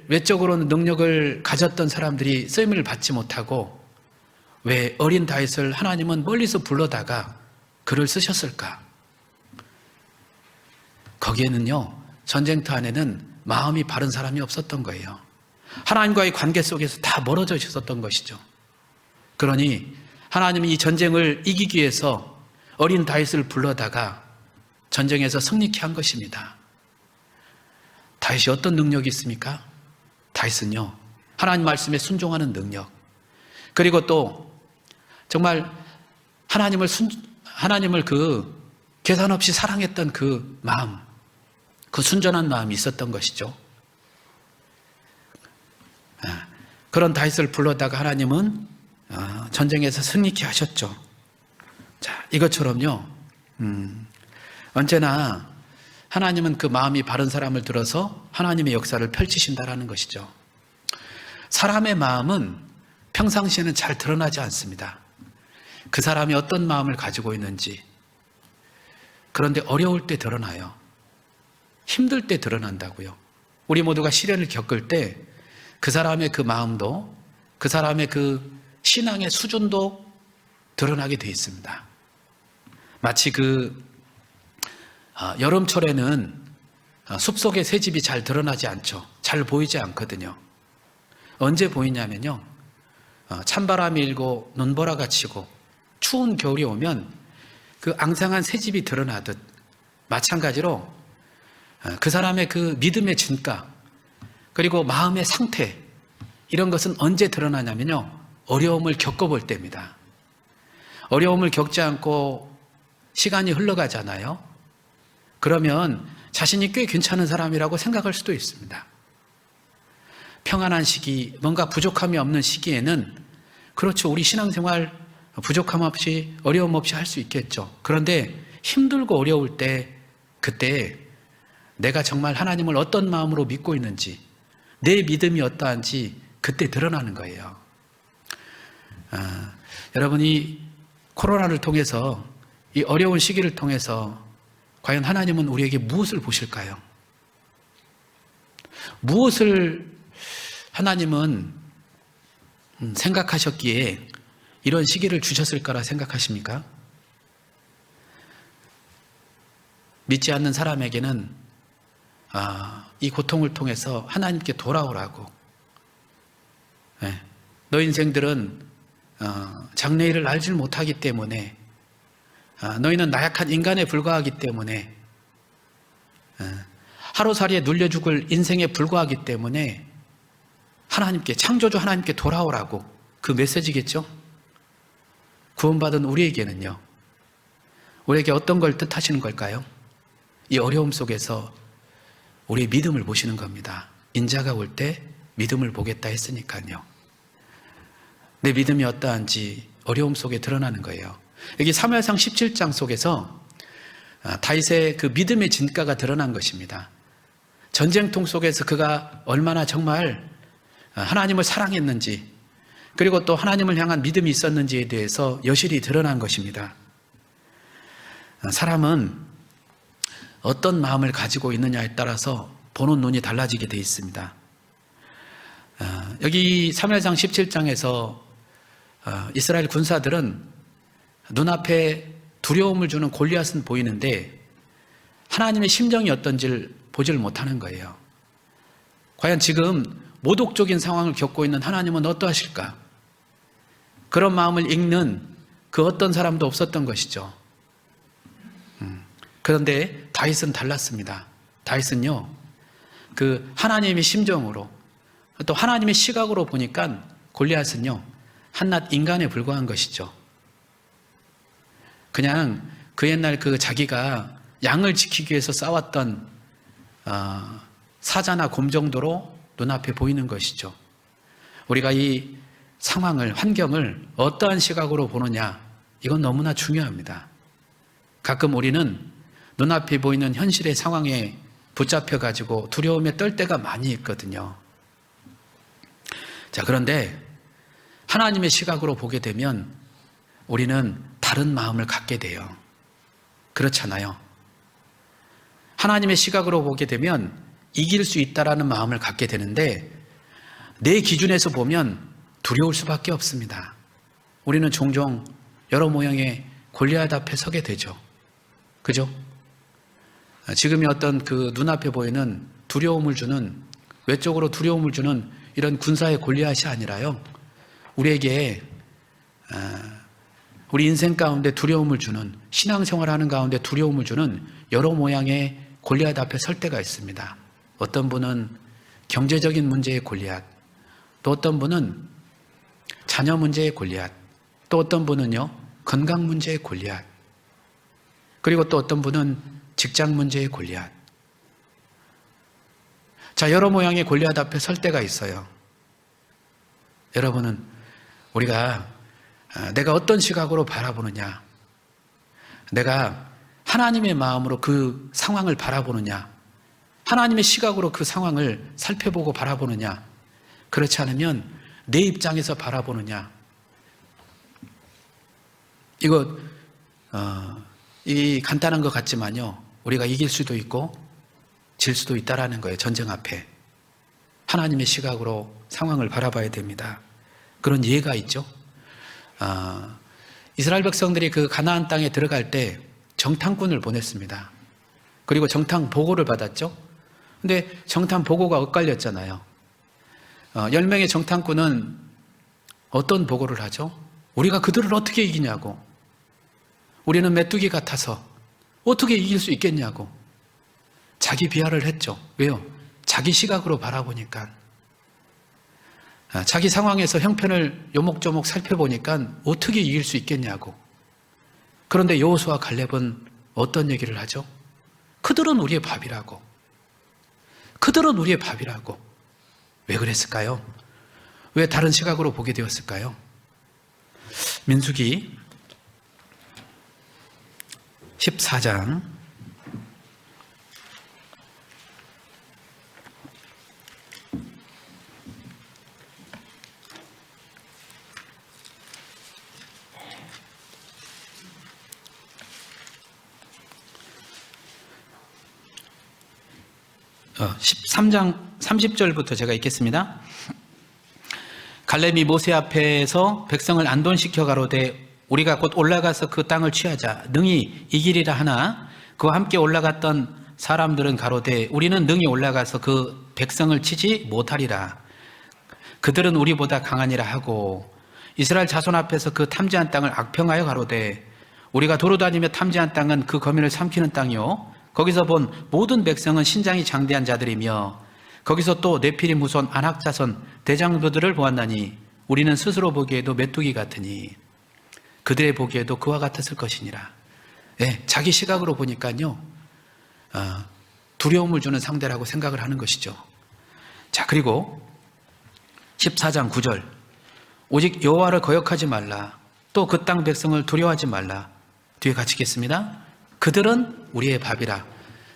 외적으로는 능력을 가졌던 사람들이 쓰임을 받지 못하고 왜 어린 다윗을 하나님은 멀리서 불러다가 글을 쓰셨을까? 거기에는요, 전쟁터 안에는 마음이 바른 사람이 없었던 거예요. 하나님과의 관계 속에서 다 멀어져 있었던 것이죠. 그러니 하나님은 이 전쟁을 이기기 위해서 어린 다윗을 불러다가 전쟁에서 승리케 한 것입니다. 다윗이 어떤 능력이 있습니까? 다윗은요, 하나님 말씀에 순종하는 능력, 그리고 또 정말 하나님을 그 계산 없이 사랑했던 그 마음, 그 순전한 마음이 있었던 것이죠. 그런 다윗을 불러다가 하나님은 전쟁에서 승리케 하셨죠. 자, 이것처럼요, 언제나 하나님은 그 마음이 바른 사람을 들어서 하나님의 역사를 펼치신다라는 것이죠. 사람의 마음은 평상시에는 잘 드러나지 않습니다. 그 사람이 어떤 마음을 가지고 있는지. 그런데 어려울 때 드러나요. 힘들 때 드러난다고요. 우리 모두가 시련을 겪을 때 그 사람의 그 마음도, 그 사람의 그 신앙의 수준도 드러나게 돼 있습니다. 마치 여름철에는 숲속의 새집이 잘 드러나지 않죠. 잘 보이지 않거든요. 언제 보이냐면요, 찬바람이 일고 눈보라가 치고 추운 겨울이 오면 그 앙상한 새집이 드러나듯, 마찬가지로 그 사람의 그 믿음의 진가, 그리고 마음의 상태, 이런 것은 언제 드러나냐면요, 어려움을 겪어볼 때입니다. 어려움을 겪지 않고 시간이 흘러가잖아요. 그러면 자신이 꽤 괜찮은 사람이라고 생각할 수도 있습니다. 평안한 시기, 뭔가 부족함이 없는 시기에는 그렇죠, 우리 신앙생활 부족함 없이 어려움 없이 할 수 있겠죠. 그런데 힘들고 어려울 때, 그때 내가 정말 하나님을 어떤 마음으로 믿고 있는지, 내 믿음이 어떠한지 그때 드러나는 거예요. 여러분이 코로나를 통해서, 이 어려운 시기를 통해서 과연 하나님은 우리에게 무엇을 보실까요? 무엇을 하나님은 생각하셨기에 이런 시기를 주셨을 거라 생각하십니까? 믿지 않는 사람에게는 이 고통을 통해서 하나님께 돌아오라고, 너 인생들은 장래일을 알지 못하기 때문에, 너희는 나약한 인간에 불과하기 때문에, 하루살이에 눌려 죽을 인생에 불과하기 때문에 하나님께, 창조주 하나님께 돌아오라고, 그 메시지겠죠? 구원받은 우리에게는요, 우리에게 어떤 걸 뜻하시는 걸까요? 이 어려움 속에서 우리의 믿음을 보시는 겁니다. 인자가 올 때 믿음을 보겠다 했으니까요. 내 믿음이 어떠한지 어려움 속에 드러나는 거예요. 여기 사무엘상 17장 속에서 다윗의 그 믿음의 진가가 드러난 것입니다. 전쟁통 속에서 그가 얼마나 정말 하나님을 사랑했는지, 그리고 또 하나님을 향한 믿음이 있었는지에 대해서 여실히 드러난 것입니다. 사람은 어떤 마음을 가지고 있느냐에 따라서 보는 눈이 달라지게 되어 있습니다. 여기 사무엘상 17장에서 이스라엘 군사들은 눈앞에 두려움을 주는 골리앗은 보이는데 하나님의 심정이 어떤지를 보지를 못하는 거예요. 과연 지금 모독적인 상황을 겪고 있는 하나님은 어떠하실까? 그런 마음을 읽는 그 어떤 사람도 없었던 것이죠. 그런데 다윗은 달랐습니다. 다윗은요, 그 하나님의 심정으로, 또 하나님의 시각으로 보니까 골리앗은요, 한낱 인간에 불과한 것이죠. 그냥 그 옛날 그 자기가 양을 지키기 위해서 싸웠던 사자나 곰 정도로 눈앞에 보이는 것이죠. 우리가 이 상황을, 환경을 어떠한 시각으로 보느냐, 이건 너무나 중요합니다. 가끔 우리는 눈앞에 보이는 현실의 상황에 붙잡혀가지고 두려움에 떨 때가 많이 있거든요. 자, 그런데 하나님의 시각으로 보게 되면 우리는 다른 마음을 갖게 돼요. 그렇잖아요. 하나님의 시각으로 보게 되면 이길 수 있다라는 마음을 갖게 되는데, 내 기준에서 보면 두려울 수밖에 없습니다. 우리는 종종 여러 모형의 골리앗 앞에 서게 되죠. 그죠? 지금이 어떤 그 눈앞에 보이는 두려움을 주는, 외적으로 두려움을 주는 이런 군사의 골리앗이 아니라요, 우리에게 우리 인생 가운데 두려움을 주는, 신앙생활하는 가운데 두려움을 주는 여러 모양의 골리앗 앞에 설 때가 있습니다. 어떤 분은 경제적인 문제의 골리앗, 또 어떤 분은 자녀 문제의 골리앗, 또 어떤 분은요, 건강 문제의 골리앗, 그리고 또 어떤 분은 직장 문제의 골리앗. 자, 여러 모양의 골리앗 앞에 설 때가 있어요. 여러분은 우리가 내가 어떤 시각으로 바라보느냐, 내가 하나님의 마음으로 그 상황을 바라보느냐, 하나님의 시각으로 그 상황을 살펴보고 바라보느냐, 그렇지 않으면 내 입장에서 바라보느냐. 이거 이 간단한 것 같지만요, 우리가 이길 수도 있고 질 수도 있다라는 거예요. 전쟁 앞에 하나님의 시각으로 상황을 바라봐야 됩니다. 그런 예가 있죠. 이스라엘 백성들이 그 가나안 땅에 들어갈 때 정탐꾼을 보냈습니다. 그리고 정탐 보고를 받았죠. 근데 정탐 보고가 엇갈렸잖아요. 10명의 정탐꾼은 어떤 보고를 하죠? 우리가 그들을 어떻게 이기냐고. 우리는 메뚜기 같아서 어떻게 이길 수 있겠냐고. 자기 비하를 했죠. 왜요? 자기 시각으로 바라보니까. 자기 상황에서 형편을 요목조목 살펴보니까 어떻게 이길 수 있겠냐고. 그런데 여호수아 갈렙은 어떤 얘기를 하죠? 그들은 우리의 밥이라고. 그들은 우리의 밥이라고. 왜 그랬을까요? 왜 다른 시각으로 보게 되었을까요? 민수기 14장 13장 30절부터 제가 읽겠습니다. 갈렙이 모세 앞에서 백성을 안돈시켜 가로되 우리가 곧 올라가서 그 땅을 취하자 능히 이기리라 하나 그와 함께 올라갔던 사람들은 가로되 우리는 능히 올라가서 그 백성을 치지 못하리라. 그들은 우리보다 강하니라 하고 이스라엘 자손 앞에서 그 탐지한 땅을 악평하여 가로되 우리가 도로다니며 탐지한 땅은 그 거민을 삼키는 땅이요 거기서 본 모든 백성은 신장이 장대한 자들이며 거기서 또 네피림 후손 아낙 자손 대장부들을 보았나니 우리는 스스로 보기에도 메뚜기 같으니 그들의 보기에도 그와 같았을 것이니라. 네, 자기 시각으로 보니까요 두려움을 주는 상대라고 생각을 하는 것이죠. 자, 그리고 14장 9절 오직 여호와를 거역하지 말라. 또 그 땅 백성을 두려워하지 말라. 뒤에 같이 읽겠습니다. 그들은 우리의 밥이라.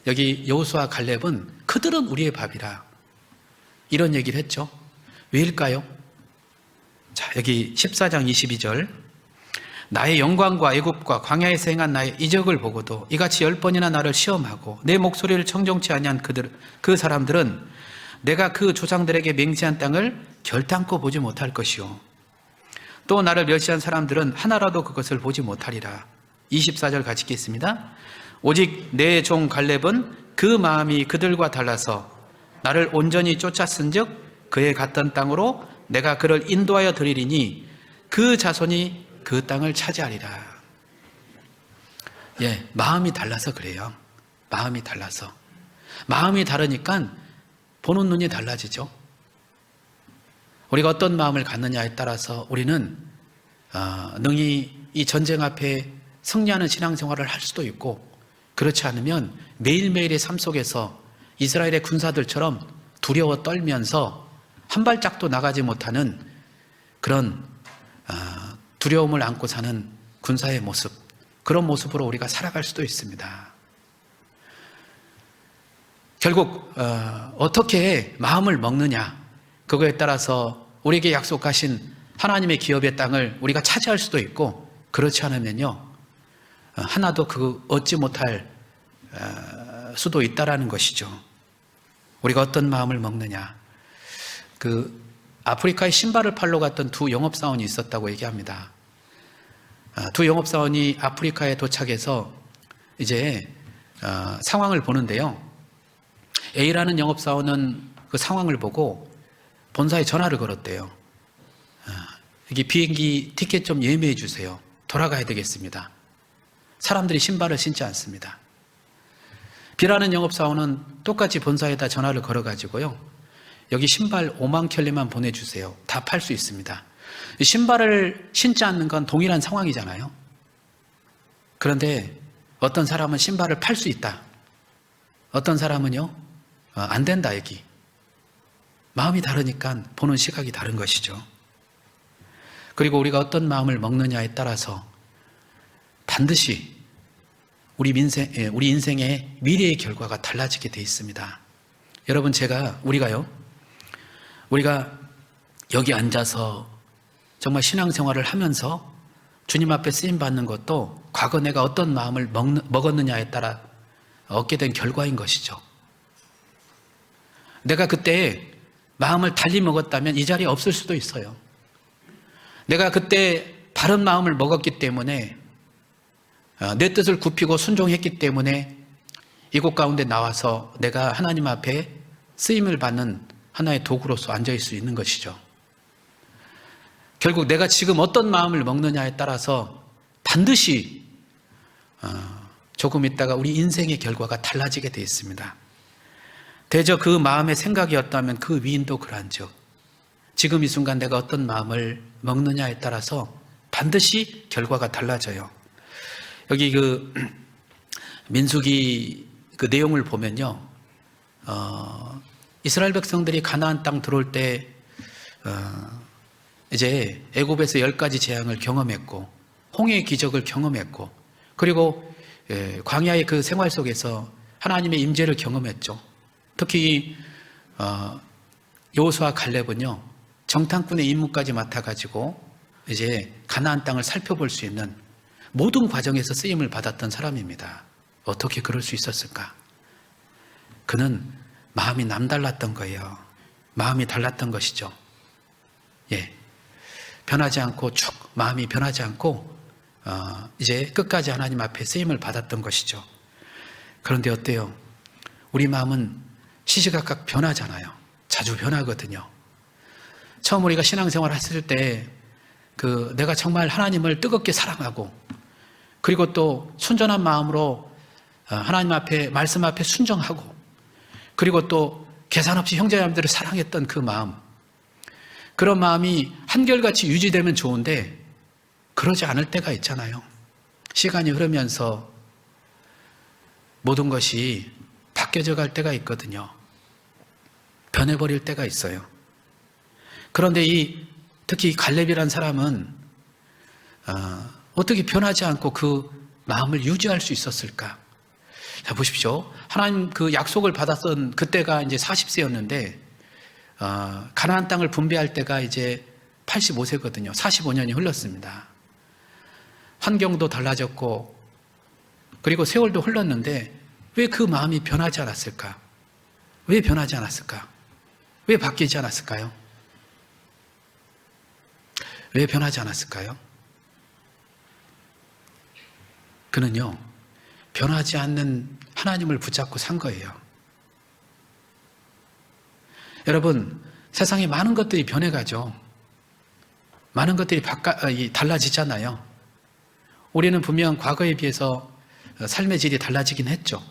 여기 여호수아 갈렙은 그들은 우리의 밥이라 이런 얘기를 했죠. 왜일까요? 자, 여기 14장 22절 나의 영광과 애굽과 광야에서 행한 나의 이적을 보고도 이같이 10번이나 나를 시험하고 내 목소리를 청종치 아니한 그 사람들은 내가 그 조상들에게 맹세한 땅을 결단코 보지 못할 것이요 또 나를 멸시한 사람들은 하나라도 그것을 보지 못하리라. 24절 같이 읽겠습니다. 오직 내 종 갈렙은 그 마음이 그들과 달라서 나를 온전히 쫓았은즉 그의 갔던 땅으로 내가 그를 인도하여 드리리니 그 자손이 그 땅을 차지하리라. 예, 마음이 달라서 그래요. 마음이 달라서. 마음이 다르니까 보는 눈이 달라지죠. 우리가 어떤 마음을 갖느냐에 따라서 우리는 능히 이 전쟁 앞에 승리하는 신앙생활을 할 수도 있고 그렇지 않으면 매일매일의 삶 속에서 이스라엘의 군사들처럼 두려워 떨면서 한 발짝도 나가지 못하는 그런 두려움을 안고 사는 군사의 모습, 그런 모습으로 우리가 살아갈 수도 있습니다. 결국 어떻게 마음을 먹느냐, 그거에 따라서 우리에게 약속하신 하나님의 기업의 땅을 우리가 차지할 수도 있고 그렇지 않으면요 하나도 그 얻지 못할 수도 있다라는 것이죠. 우리가 어떤 마음을 먹느냐. 그 아프리카에 신발을 팔러 갔던 두 영업사원이 있었다고 얘기합니다. 두 영업사원이 아프리카에 도착해서 이제 상황을 보는데요. A라는 영업사원은 그 상황을 보고 본사에 전화를 걸었대요. 여기 비행기 티켓 좀 예매해 주세요. 돌아가야 되겠습니다. 사람들이 신발을 신지 않습니다. B라는 영업사원은 똑같이 본사에다 전화를 걸어가지고요. 여기 신발 5만 켤레만 보내주세요. 다 팔 수 있습니다. 신발을 신지 않는 건 동일한 상황이잖아요. 그런데 어떤 사람은 신발을 팔 수 있다. 어떤 사람은요, 안 된다 얘기. 마음이 다르니까 보는 시각이 다른 것이죠. 그리고 우리가 어떤 마음을 먹느냐에 따라서 반드시 우리 인생의 미래의 결과가 달라지게 돼 있습니다. 여러분, 우리가 여기 앉아서 정말 신앙생활을 하면서 주님 앞에 쓰임받는 것도 과거 내가 어떤 마음을 먹었느냐에 따라 얻게 된 결과인 것이죠. 내가 그때 마음을 달리 먹었다면 이 자리에 없을 수도 있어요. 내가 그때 바른 마음을 먹었기 때문에 내 뜻을 굽히고 순종했기 때문에 이곳 가운데 나와서 내가 하나님 앞에 쓰임을 받는 하나의 도구로서 앉아있을 수 있는 것이죠. 결국 내가 지금 어떤 마음을 먹느냐에 따라서 반드시 조금 있다가 우리 인생의 결과가 달라지게 되어 있습니다. 대저 그 마음의 생각이었다면 그 위인도 그러한즉 지금 이 순간 내가 어떤 마음을 먹느냐에 따라서 반드시 결과가 달라져요. 여기 그 민수기 그 내용을 보면요, 이스라엘 백성들이 가나안 땅 들어올 때 이제 애굽에서 10가지 재앙을 경험했고 홍해의 기적을 경험했고 그리고 광야의 그 생활 속에서 하나님의 임재를 경험했죠. 특히 여호수아 갈렙은요 정탐꾼의 임무까지 맡아가지고 이제 가나안 땅을 살펴볼 수 있는 모든 과정에서 쓰임을 받았던 사람입니다. 어떻게 그럴 수 있었을까? 그는 마음이 남달랐던 거예요. 마음이 달랐던 것이죠. 예, 변하지 않고 쭉 마음이 변하지 않고 이제 끝까지 하나님 앞에 쓰임을 받았던 것이죠. 그런데 어때요? 우리 마음은 시시각각 변하잖아요. 자주 변하거든요. 처음 우리가 신앙생활 했을 때 내가 정말 하나님을 뜨겁게 사랑하고 그리고 또 순전한 마음으로 하나님 앞에 말씀 앞에 순종하고 그리고 또 계산 없이 형제자매들을 사랑했던 그 마음, 그런 마음이 한결같이 유지되면 좋은데 그러지 않을 때가 있잖아요. 시간이 흐르면서 모든 것이 바뀌어져 갈 때가 있거든요. 변해버릴 때가 있어요. 그런데 특히 갈렙이란 사람은 어떻게 변하지 않고 그 마음을 유지할 수 있었을까? 자, 보십시오. 하나님 그 약속을 받았던 그때가 이제 40세였는데 가나안 땅을 분배할 때가 이제 85세거든요. 45년이 흘렀습니다. 환경도 달라졌고 그리고 세월도 흘렀는데 왜 그 마음이 변하지 않았을까? 왜 변하지 않았을까? 왜 바뀌지 않았을까요? 왜 변하지 않았을까요? 그는요, 변하지 않는 하나님을 붙잡고 산 거예요. 여러분, 세상에 많은 것들이 변해가죠. 많은 것들이 달라지잖아요. 우리는 분명 과거에 비해서 삶의 질이 달라지긴 했죠.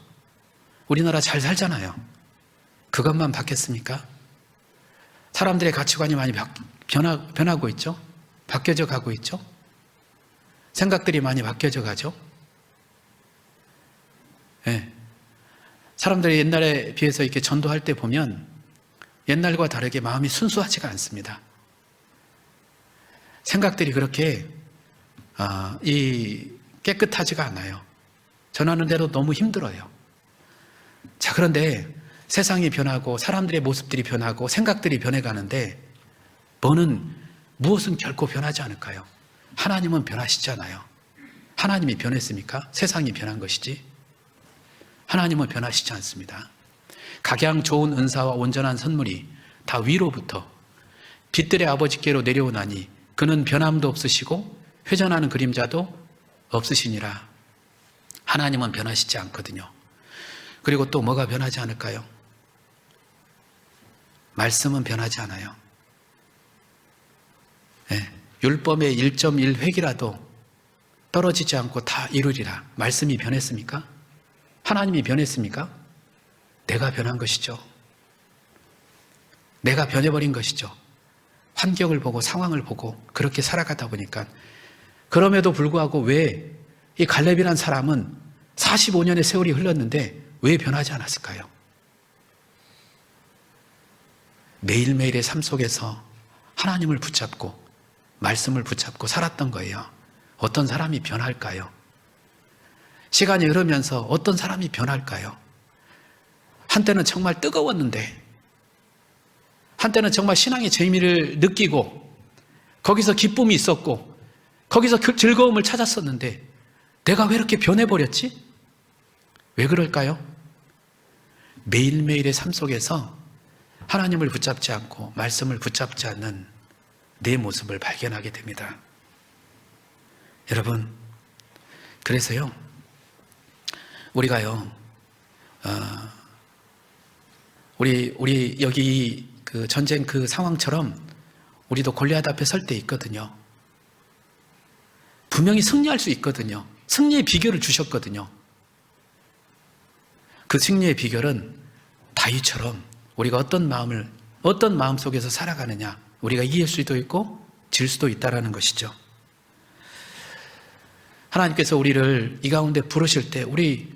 우리나라 잘 살잖아요. 그것만 바뀌었습니까? 사람들의 가치관이 많이 변하고 있죠. 바뀌어져 가고 있죠. 생각들이 많이 바뀌어져 가죠. 네. 사람들이 옛날에 비해서 이렇게 전도할 때 보면 옛날과 다르게 마음이 순수하지가 않습니다. 생각들이 그렇게 깨끗하지가 않아요. 전하는 대로 너무 힘들어요. 자, 그런데 세상이 변하고 사람들의 모습들이 변하고 생각들이 변해가는데 무엇은 결코 변하지 않을까요? 하나님은 변하시잖아요. 하나님이 변했습니까? 세상이 변한 것이지. 하나님은 변하시지 않습니다. 각양 좋은 은사와 온전한 선물이 다 위로부터 빛들의 아버지께로 내려오나니 그는 변함도 없으시고 회전하는 그림자도 없으시니라. 하나님은 변하시지 않거든요. 그리고 또 뭐가 변하지 않을까요? 말씀은 변하지 않아요. 네, 율법의 1.1획이라도 떨어지지 않고 다 이루리라. 말씀이 변했습니까? 하나님이 변했습니까? 내가 변한 것이죠. 내가 변해버린 것이죠. 환경을 보고 상황을 보고 그렇게 살아가다 보니까. 그럼에도 불구하고 왜 이 갈렙이란 사람은 45년의 세월이 흘렀는데 왜 변하지 않았을까요? 매일매일의 삶 속에서 하나님을 붙잡고 말씀을 붙잡고 살았던 거예요. 어떤 사람이 변할까요? 시간이 흐르면서 어떤 사람이 변할까요? 한때는 정말 뜨거웠는데 한때는 정말 신앙의 재미를 느끼고 거기서 기쁨이 있었고 거기서 그 즐거움을 찾았었는데 내가 왜 이렇게 변해버렸지? 왜 그럴까요? 매일매일의 삶 속에서 하나님을 붙잡지 않고 말씀을 붙잡지 않는 내 모습을 발견하게 됩니다. 여러분, 그래서요, 우리가요, 우리 여기 그 전쟁 그 상황처럼 우리도 골리앗 앞에 설 때 있거든요. 분명히 승리할 수 있거든요. 승리의 비결을 주셨거든요. 그 승리의 비결은 다윗처럼 우리가 어떤 마음 속에서 살아가느냐, 우리가 이길 수도 있고 질 수도 있다라는 것이죠. 하나님께서 우리를 이 가운데 부르실 때 우리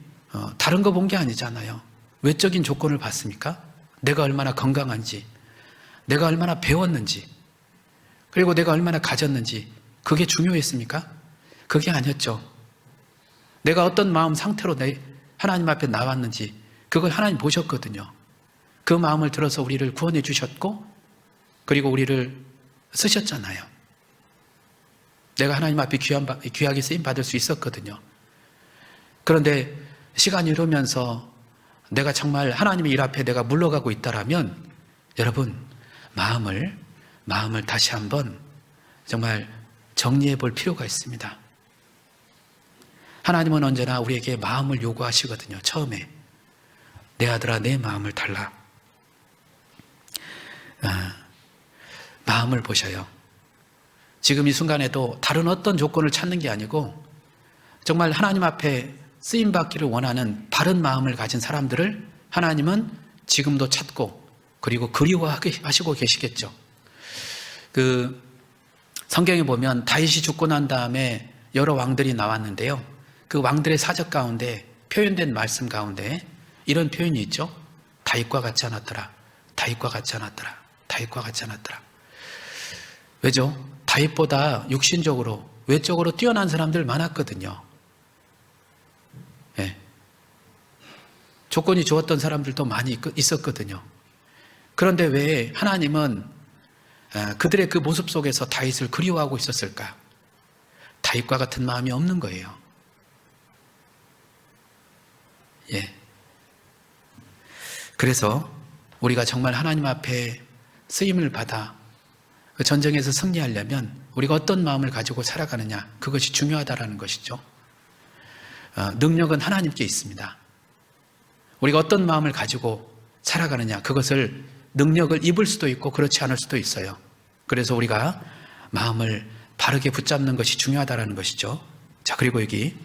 다른 거 본 게 아니잖아요. 외적인 조건을 봤습니까? 내가 얼마나 건강한지, 내가 얼마나 배웠는지, 그리고 내가 얼마나 가졌는지, 그게 중요했습니까? 그게 아니었죠. 내가 어떤 마음 상태로 하나님 앞에 나왔는지 그걸 하나님 보셨거든요. 그 마음을 들어서 우리를 구원해 주셨고 그리고 우리를 쓰셨잖아요. 내가 하나님 앞에 귀하게 쓰임받을 수 있었거든요. 그런데 시간이 흐르면서 내가 정말 하나님의 일 앞에 내가 물러가고 있다라면 여러분, 마음을 다시 한번 정말 정리해 볼 필요가 있습니다. 하나님은 언제나 우리에게 마음을 요구하시거든요. 처음에 내 아들아 내 마음을 달라. 마음을 보셔요. 지금 이 순간에도 다른 어떤 조건을 찾는 게 아니고 정말 하나님 앞에 쓰임받기를 원하는 바른 마음을 가진 사람들을 하나님은 지금도 찾고 그리고 그리워하시고 계시겠죠. 그 성경에 보면 다윗이 죽고 난 다음에 여러 왕들이 나왔는데요. 그 왕들의 사적 가운데 표현된 말씀 가운데 이런 표현이 있죠. 다윗과 같지 않았더라. 다윗과 같지 않았더라. 다윗과 같지 않았더라. 왜죠? 다윗보다 육신적으로 외적으로 뛰어난 사람들 많았거든요. 네. 조건이 좋았던 사람들도 많이 있었거든요. 그런데 왜 하나님은 그들의 그 모습 속에서 다윗을 그리워하고 있었을까? 다윗과 같은 마음이 없는 거예요. 예. 그래서 우리가 정말 하나님 앞에 쓰임을 받아 그 전쟁에서 승리하려면 우리가 어떤 마음을 가지고 살아가느냐, 그것이 중요하다라는 것이죠. 능력은 하나님께 있습니다. 우리가 어떤 마음을 가지고 살아가느냐, 그것을 능력을 입을 수도 있고 그렇지 않을 수도 있어요. 그래서 우리가 마음을 바르게 붙잡는 것이 중요하다라는 것이죠. 자, 그리고 여기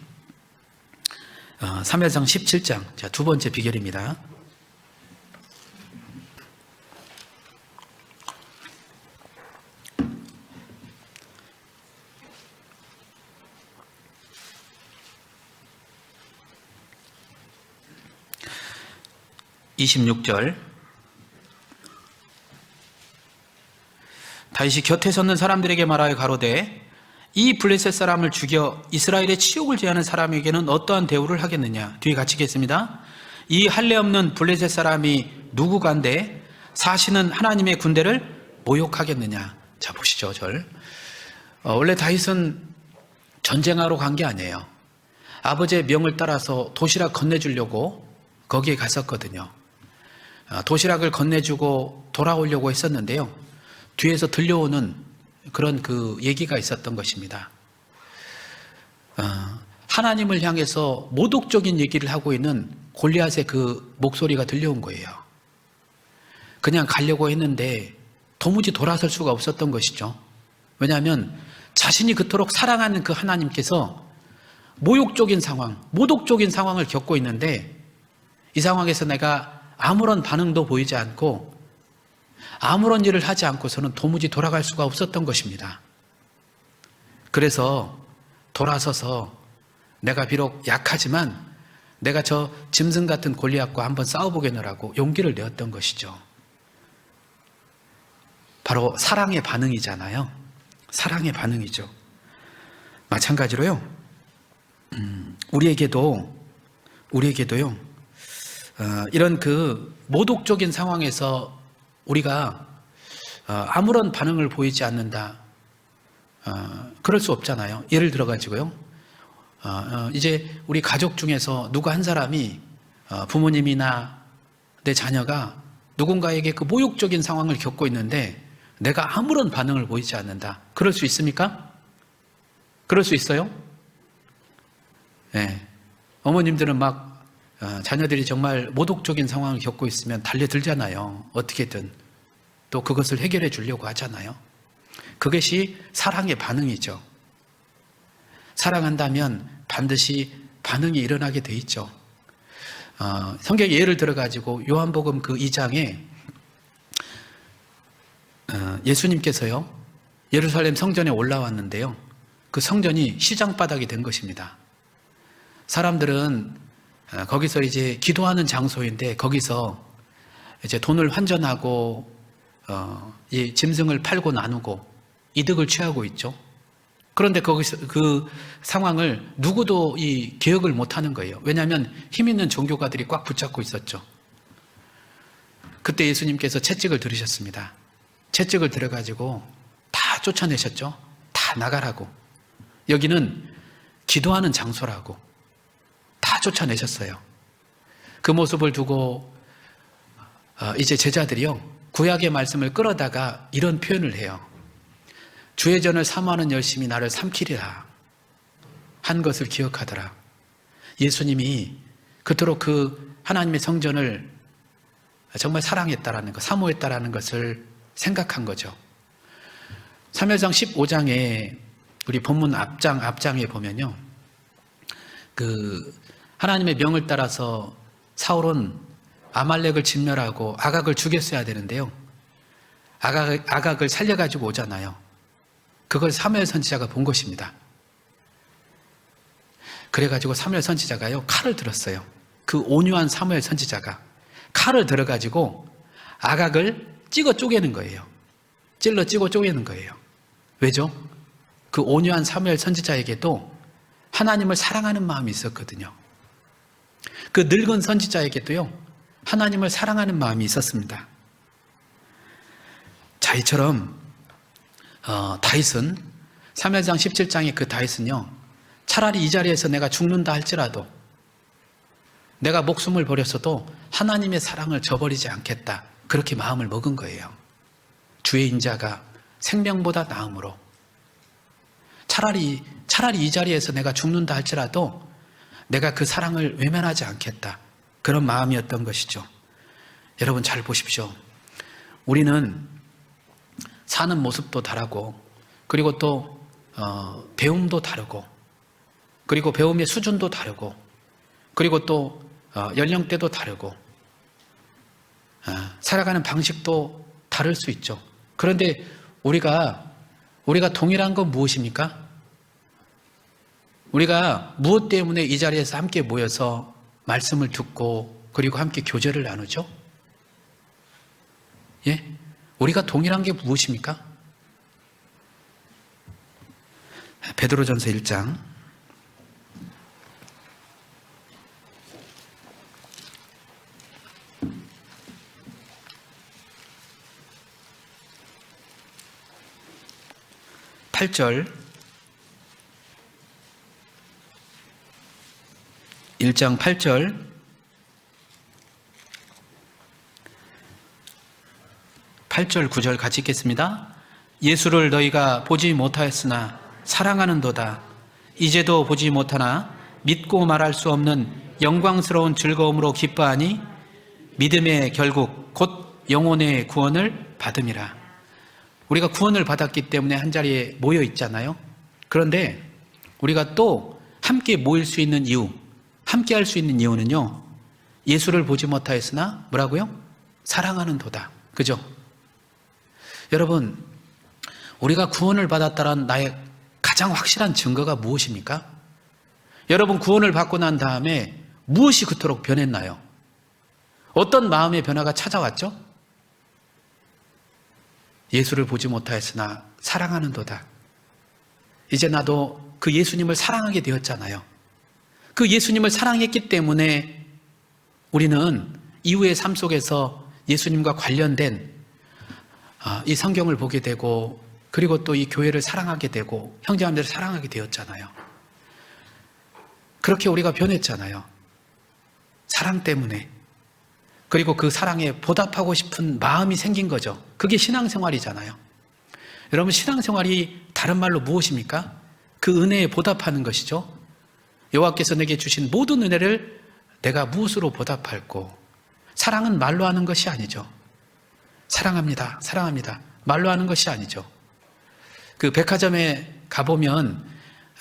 사무엘상 17장, 자, 두 번째 비결입니다. (26절) 다윗이 곁에 섰는 사람들에게 말하여 가로되 이 블레셋 사람을 죽여 이스라엘의 치욕을 제하는 사람에게는 어떠한 대우를 하겠느냐. 뒤에 같이 읽겠습니다. 이 할례 없는 블레셋 사람이 누구간데 사시는 하나님의 군대를 모욕하겠느냐. 자, 보시죠. 원래 다윗은 전쟁하러 간 게 아니에요. 아버지의 명을 따라서 도시락 건네주려고 거기에 갔었거든요. 도시락을 건네주고 돌아오려고 했었는데요. 뒤에서 들려오는 그런 그 얘기가 있었던 것입니다. 하나님을 향해서 모독적인 얘기를 하고 있는 골리앗의 그 목소리가 들려온 거예요. 그냥 가려고 했는데 도무지 돌아설 수가 없었던 것이죠. 왜냐하면 자신이 그토록 사랑하는 그 하나님께서 모욕적인 상황, 모독적인 상황을 겪고 있는데 이 상황에서 내가 아무런 반응도 보이지 않고 아무런 일을 하지 않고서는 도무지 돌아갈 수가 없었던 것입니다. 그래서 돌아서서 내가 비록 약하지만 내가 저 짐승 같은 골리앗과 한번 싸워보겠노라고 용기를 내었던 것이죠. 바로 사랑의 반응이잖아요. 사랑의 반응이죠. 마찬가지로요. 우리에게도요. 이런 그 모독적인 상황에서 우리가 아무런 반응을 보이지 않는다. 그럴 수 없잖아요. 예를 들어가지고요. 이제 우리 가족 중에서 누구 한 사람이 부모님이나 내 자녀가 누군가에게 그 모욕적인 상황을 겪고 있는데 내가 아무런 반응을 보이지 않는다. 그럴 수 있습니까? 그럴 수 있어요? 네. 어머님들은 막 자녀들이 정말 모독적인 상황을 겪고 있으면 달려들잖아요. 어떻게든. 또 그것을 해결해 주려고 하잖아요. 그것이 사랑의 반응이죠. 사랑한다면 반드시 반응이 일어나게 돼 있죠. 성경에 예를 들어가지고 요한복음 그 2장에 예수님께서요 예루살렘 성전에 올라왔는데요. 그 성전이 시장바닥이 된 것입니다. 사람들은 거기서 이제 기도하는 장소인데 거기서 이제 돈을 환전하고 이 짐승을 팔고 나누고 이득을 취하고 있죠. 그런데 거기서 그 상황을 누구도 이 기억을 못하는 거예요. 왜냐하면 힘 있는 종교가들이 꽉 붙잡고 있었죠. 그때 예수님께서 채찍을 들으셨습니다. 채찍을 들어가지고 다 쫓아내셨죠. 다 나가라고. 여기는 기도하는 장소라고 다 쫓아내셨어요. 그 모습을 두고 이제 제자들이요 구약의 말씀을 끌어다가 이런 표현을 해요. 주의 전을 사모하는 열심히 나를 삼키리라 한 것을 기억하더라. 예수님이 그토록 그 하나님의 성전을 정말 사랑했다라는 것, 사모했다라는 것을 생각한 거죠. 사무엘상 15장에 우리 본문 앞장에 보면요, 그 하나님의 명을 따라서 사울은 아말렉을 진멸하고 아각을 죽였어야 되는데요. 아각을 살려가지고 오잖아요. 그걸 사무엘 선지자가 본 것입니다. 그래가지고 사무엘 선지자가요 칼을 들었어요. 그 온유한 사무엘 선지자가 칼을 들어가지고 아각을 찍어 쪼개는 거예요. 찔러 찍어 쪼개는 거예요. 왜죠? 그 온유한 사무엘 선지자에게도 하나님을 사랑하는 마음이 있었거든요. 그 늙은 선지자에게도요 하나님을 사랑하는 마음이 있었습니다. 자, 이처럼 다윗은 사무엘상 17장의 그 다윗은요 차라리 이 자리에서 내가 죽는다 할지라도 내가 목숨을 버렸어도 하나님의 사랑을 저버리지 않겠다, 그렇게 마음을 먹은 거예요. 주의 인자가 생명보다 나음으로 차라리 이 자리에서 내가 죽는다 할지라도 내가 그 사랑을 외면하지 않겠다, 그런 마음이었던 것이죠. 여러분 잘 보십시오. 우리는 사는 모습도 다르고 그리고 또 배움도 다르고 그리고 배움의 수준도 다르고 그리고 또 연령대도 다르고 살아가는 방식도 다를 수 있죠. 그런데 우리가 동일한 건 무엇입니까? 우리가 무엇 때문에 이 자리에서 함께 모여서 말씀을 듣고 그리고 함께 교제를 나누죠? 예? 우리가 동일한 게 무엇입니까? 베드로전서 1장 8절 1장 8절 (8절) (9절) 같이 읽겠습니다. 예수를 너희가 보지 못하였으나 사랑하는도다. 이제도 보지 못하나 믿고 말할 수 없는 영광스러운 즐거움으로 기뻐하니 믿음의 결국 곧 영혼의 구원을 받음이라. 우리가 구원을 받았기 때문에 한자리에 모여 있잖아요. 그런데 우리가 또 함께 모일 수 있는 이유, 함께 할 수 있는 이유는요, 예수를 보지 못하였으나 뭐라고요? 사랑하는 도다. 그죠? 여러분, 우리가 구원을 받았다는 나의 가장 확실한 증거가 무엇입니까? 여러분, 구원을 받고 난 다음에 무엇이 그토록 변했나요? 어떤 마음의 변화가 찾아왔죠? 예수를 보지 못하였으나 사랑하는 도다. 이제 나도 그 예수님을 사랑하게 되었잖아요. 그 예수님을 사랑했기 때문에 우리는 이후의 삶 속에서 예수님과 관련된 이 성경을 보게 되고 그리고 또 이 교회를 사랑하게 되고 형제자매들을 사랑하게 되었잖아요. 그렇게 우리가 변했잖아요. 사랑 때문에. 그리고 그 사랑에 보답하고 싶은 마음이 생긴 거죠. 그게 신앙생활이잖아요. 여러분, 신앙생활이 다른 말로 무엇입니까? 그 은혜에 보답하는 것이죠. 여호와께서 내게 주신 모든 은혜를 내가 무엇으로 보답할꼬? 사랑은 말로 하는 것이 아니죠. 사랑합니다. 사랑합니다. 말로 하는 것이 아니죠. 그 백화점에 가보면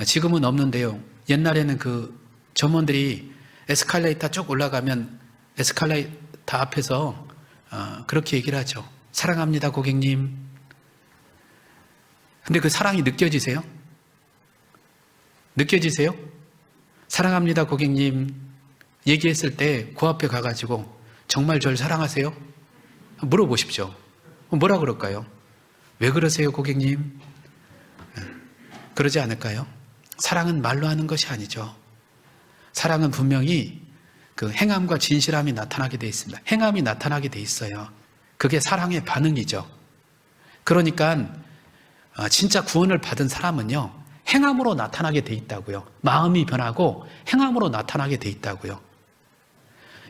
지금은 없는데요. 옛날에는 그 점원들이 에스컬레이터 쭉 올라가면 에스컬레이터 앞에서 그렇게 얘기를 하죠. 사랑합니다, 고객님. 근데 그 사랑이 느껴지세요? 느껴지세요? 사랑합니다, 고객님. 얘기했을 때 그 앞에 가가지고 정말 저를 사랑하세요? 물어보십시오. 뭐라 그럴까요? 왜 그러세요, 고객님? 그러지 않을까요? 사랑은 말로 하는 것이 아니죠. 사랑은 분명히 그 행함과 진실함이 나타나게 돼 있습니다. 행함이 나타나게 돼 있어요. 그게 사랑의 반응이죠. 그러니까 진짜 구원을 받은 사람은요, 행함으로 나타나게 돼 있다고요. 마음이 변하고 행함으로 나타나게 돼 있다고요.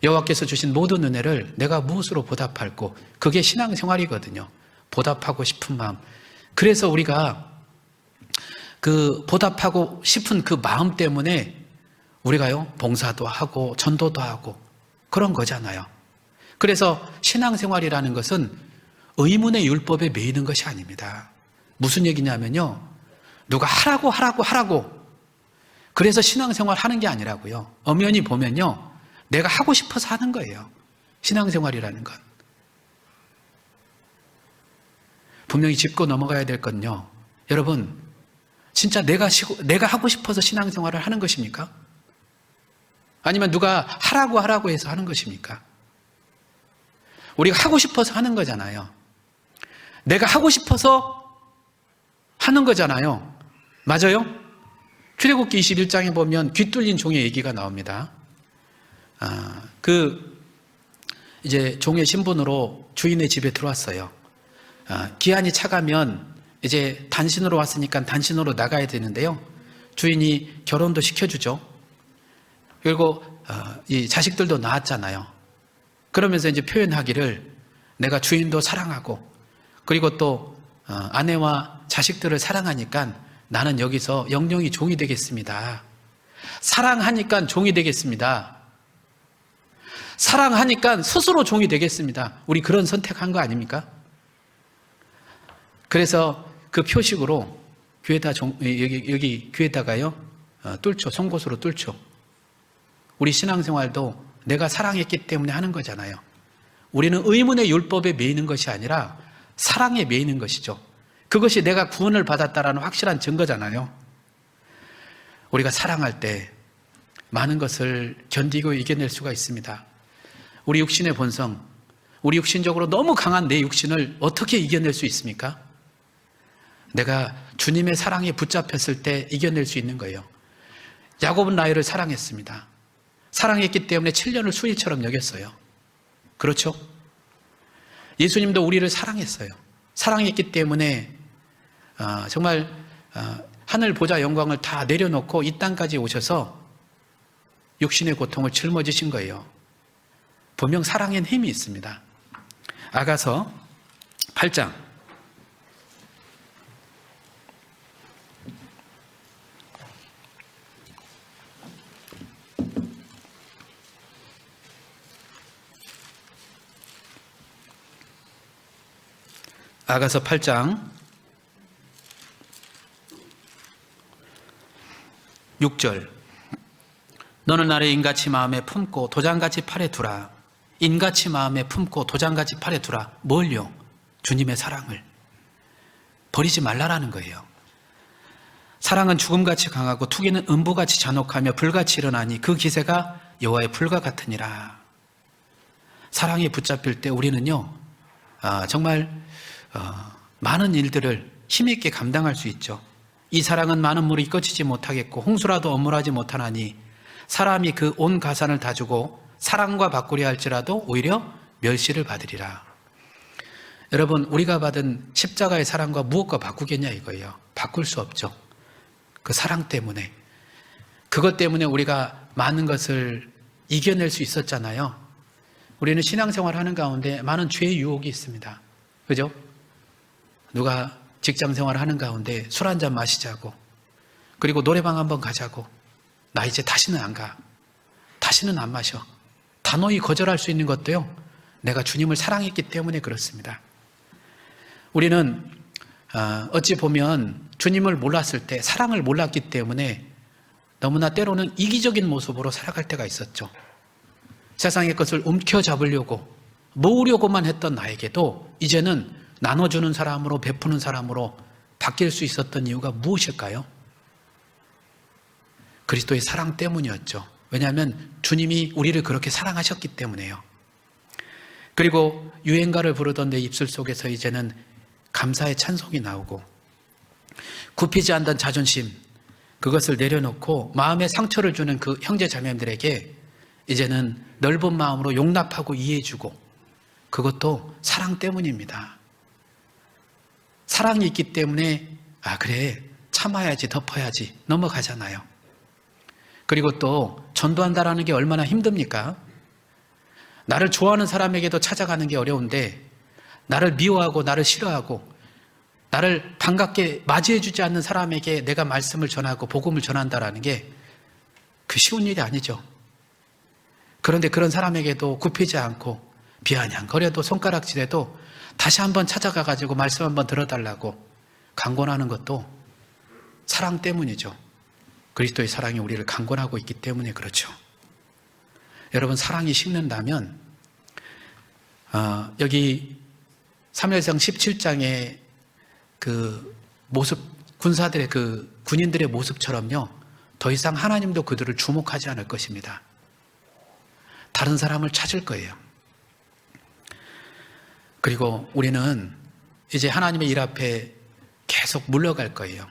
여호와께서 주신 모든 은혜를 내가 무엇으로 보답할꼬? 그게 신앙생활이거든요. 보답하고 싶은 마음. 그래서 우리가 그 보답하고 싶은 그 마음 때문에 우리가요, 봉사도 하고 전도도 하고 그런 거잖아요. 그래서 신앙생활이라는 것은 의문의 율법에 매이는 것이 아닙니다. 무슨 얘기냐면요, 누가 하라고 그래서 신앙생활 하는 게 아니라고요. 엄연히 보면요, 내가 하고 싶어서 하는 거예요. 신앙생활이라는 건. 분명히 짚고 넘어가야 될 건요, 여러분, 진짜 내가 하고 싶어서 신앙생활을 하는 것입니까? 아니면 누가 하라고 해서 하는 것입니까? 우리가 하고 싶어서 하는 거잖아요. 내가 하고 싶어서 하는 거잖아요. 맞아요? 출애굽기 21장에 보면 귀 뚫린 종의 얘기가 나옵니다. 이제 종의 신분으로 주인의 집에 들어왔어요. 기한이 차가면 이제 단신으로 왔으니까 단신으로 나가야 되는데요. 주인이 결혼도 시켜주죠. 그리고 이 자식들도 낳았잖아요. 그러면서 이제 표현하기를 내가 주인도 사랑하고 그리고 또 아내와 자식들을 사랑하니까 나는 여기서 영영이 종이 되겠습니다. 사랑하니까 종이 되겠습니다. 사랑하니까 스스로 종이 되겠습니다. 우리 그런 선택한 거 아닙니까? 그래서 그 표식으로 귀에다 여기 귀에다가요 뚫죠. 송곳으로 뚫죠. 우리 신앙생활도 내가 사랑했기 때문에 하는 거잖아요. 우리는 의문의 율법에 매이는 것이 아니라 사랑에 매이는 것이죠. 그것이 내가 구원을 받았다라는 확실한 증거잖아요. 우리가 사랑할 때 많은 것을 견디고 이겨낼 수가 있습니다. 우리 육신의 본성, 우리 육신적으로 너무 강한 내 육신을 어떻게 이겨낼 수 있습니까? 내가 주님의 사랑에 붙잡혔을 때 이겨낼 수 있는 거예요. 야곱은 라헬을 사랑했습니다. 사랑했기 때문에 7년을 수일처럼 여겼어요. 그렇죠? 예수님도 우리를 사랑했어요. 사랑했기 때문에 정말 하늘 보좌 영광을 다 내려놓고 이 땅까지 오셔서 육신의 고통을 짊어지신 거예요. 분명 사랑엔 힘이 있습니다. 아가서 8장 아가서 8장 6절 너는 나를 인같이 마음에 품고 도장같이 팔에 두라. 인같이 마음에 품고 도장같이 팔에 두라. 뭘요? 주님의 사랑을 버리지 말라라는 거예요. 사랑은 죽음같이 강하고 투기는 음부같이 잔혹하며 불같이 일어나니 그 기세가 여호와의 불과 같으니라. 사랑에 붙잡힐 때 우리는요 정말 많은 일들을 힘있게 감당할 수 있죠. 이 사랑은 많은 물이 꺼지지 못하겠고 홍수라도 엄물하지 못하나니 사람이 그 온 가산을 다 주고 사랑과 바꾸려 할지라도 오히려 멸시를 받으리라. 여러분, 우리가 받은 십자가의 사랑과 무엇과 바꾸겠냐 이거예요. 바꿀 수 없죠. 그 사랑 때문에. 그것 때문에 우리가 많은 것을 이겨낼 수 있었잖아요. 우리는 신앙생활 하는 가운데 많은 죄의 유혹이 있습니다. 그죠? 누가 직장생활 하는 가운데 술 한잔 마시자고, 그리고 노래방 한번 가자고, 나 이제 다시는 안 가. 다시는 안 마셔. 단호히 거절할 수 있는 것도요, 내가 주님을 사랑했기 때문에 그렇습니다. 우리는 어찌 보면 주님을 몰랐을 때, 사랑을 몰랐기 때문에 너무나 때로는 이기적인 모습으로 살아갈 때가 있었죠. 세상의 것을 움켜잡으려고, 모으려고만 했던 나에게도 이제는 나눠주는 사람으로, 베푸는 사람으로 바뀔 수 있었던 이유가 무엇일까요? 그리스도의 사랑 때문이었죠. 왜냐하면 주님이 우리를 그렇게 사랑하셨기 때문에요. 그리고 유행가를 부르던 내 입술 속에서 이제는 감사의 찬송이 나오고, 굽히지 않던 자존심, 그것을 내려놓고 마음에 상처를 주는 그 형제 자매들에게 이제는 넓은 마음으로 용납하고 이해해주고, 그것도 사랑 때문입니다. 사랑이 있기 때문에 그래, 참아야지, 덮어야지, 넘어가잖아요. 그리고 또 전도한다라는 게 얼마나 힘듭니까? 나를 좋아하는 사람에게도 찾아가는 게 어려운데, 나를 미워하고 나를 싫어하고 나를 반갑게 맞이해주지 않는 사람에게 내가 말씀을 전하고 복음을 전한다라는 게 그 쉬운 일이 아니죠. 그런데 그런 사람에게도 굽히지 않고 비아냥거려도 손가락질해도 다시 한번 찾아가가지고 말씀 한번 들어달라고 강권하는 것도 사랑 때문이죠. 그리스도의 사랑이 우리를 강권하고 있기 때문에 그렇죠. 여러분, 사랑이 식는다면 여기 사무엘상 17장의 그 모습, 군사들의 그 군인들의 모습처럼요, 더 이상 하나님도 그들을 주목하지 않을 것입니다. 다른 사람을 찾을 거예요. 그리고 우리는 이제 하나님의 일 앞에 계속 물러갈 거예요.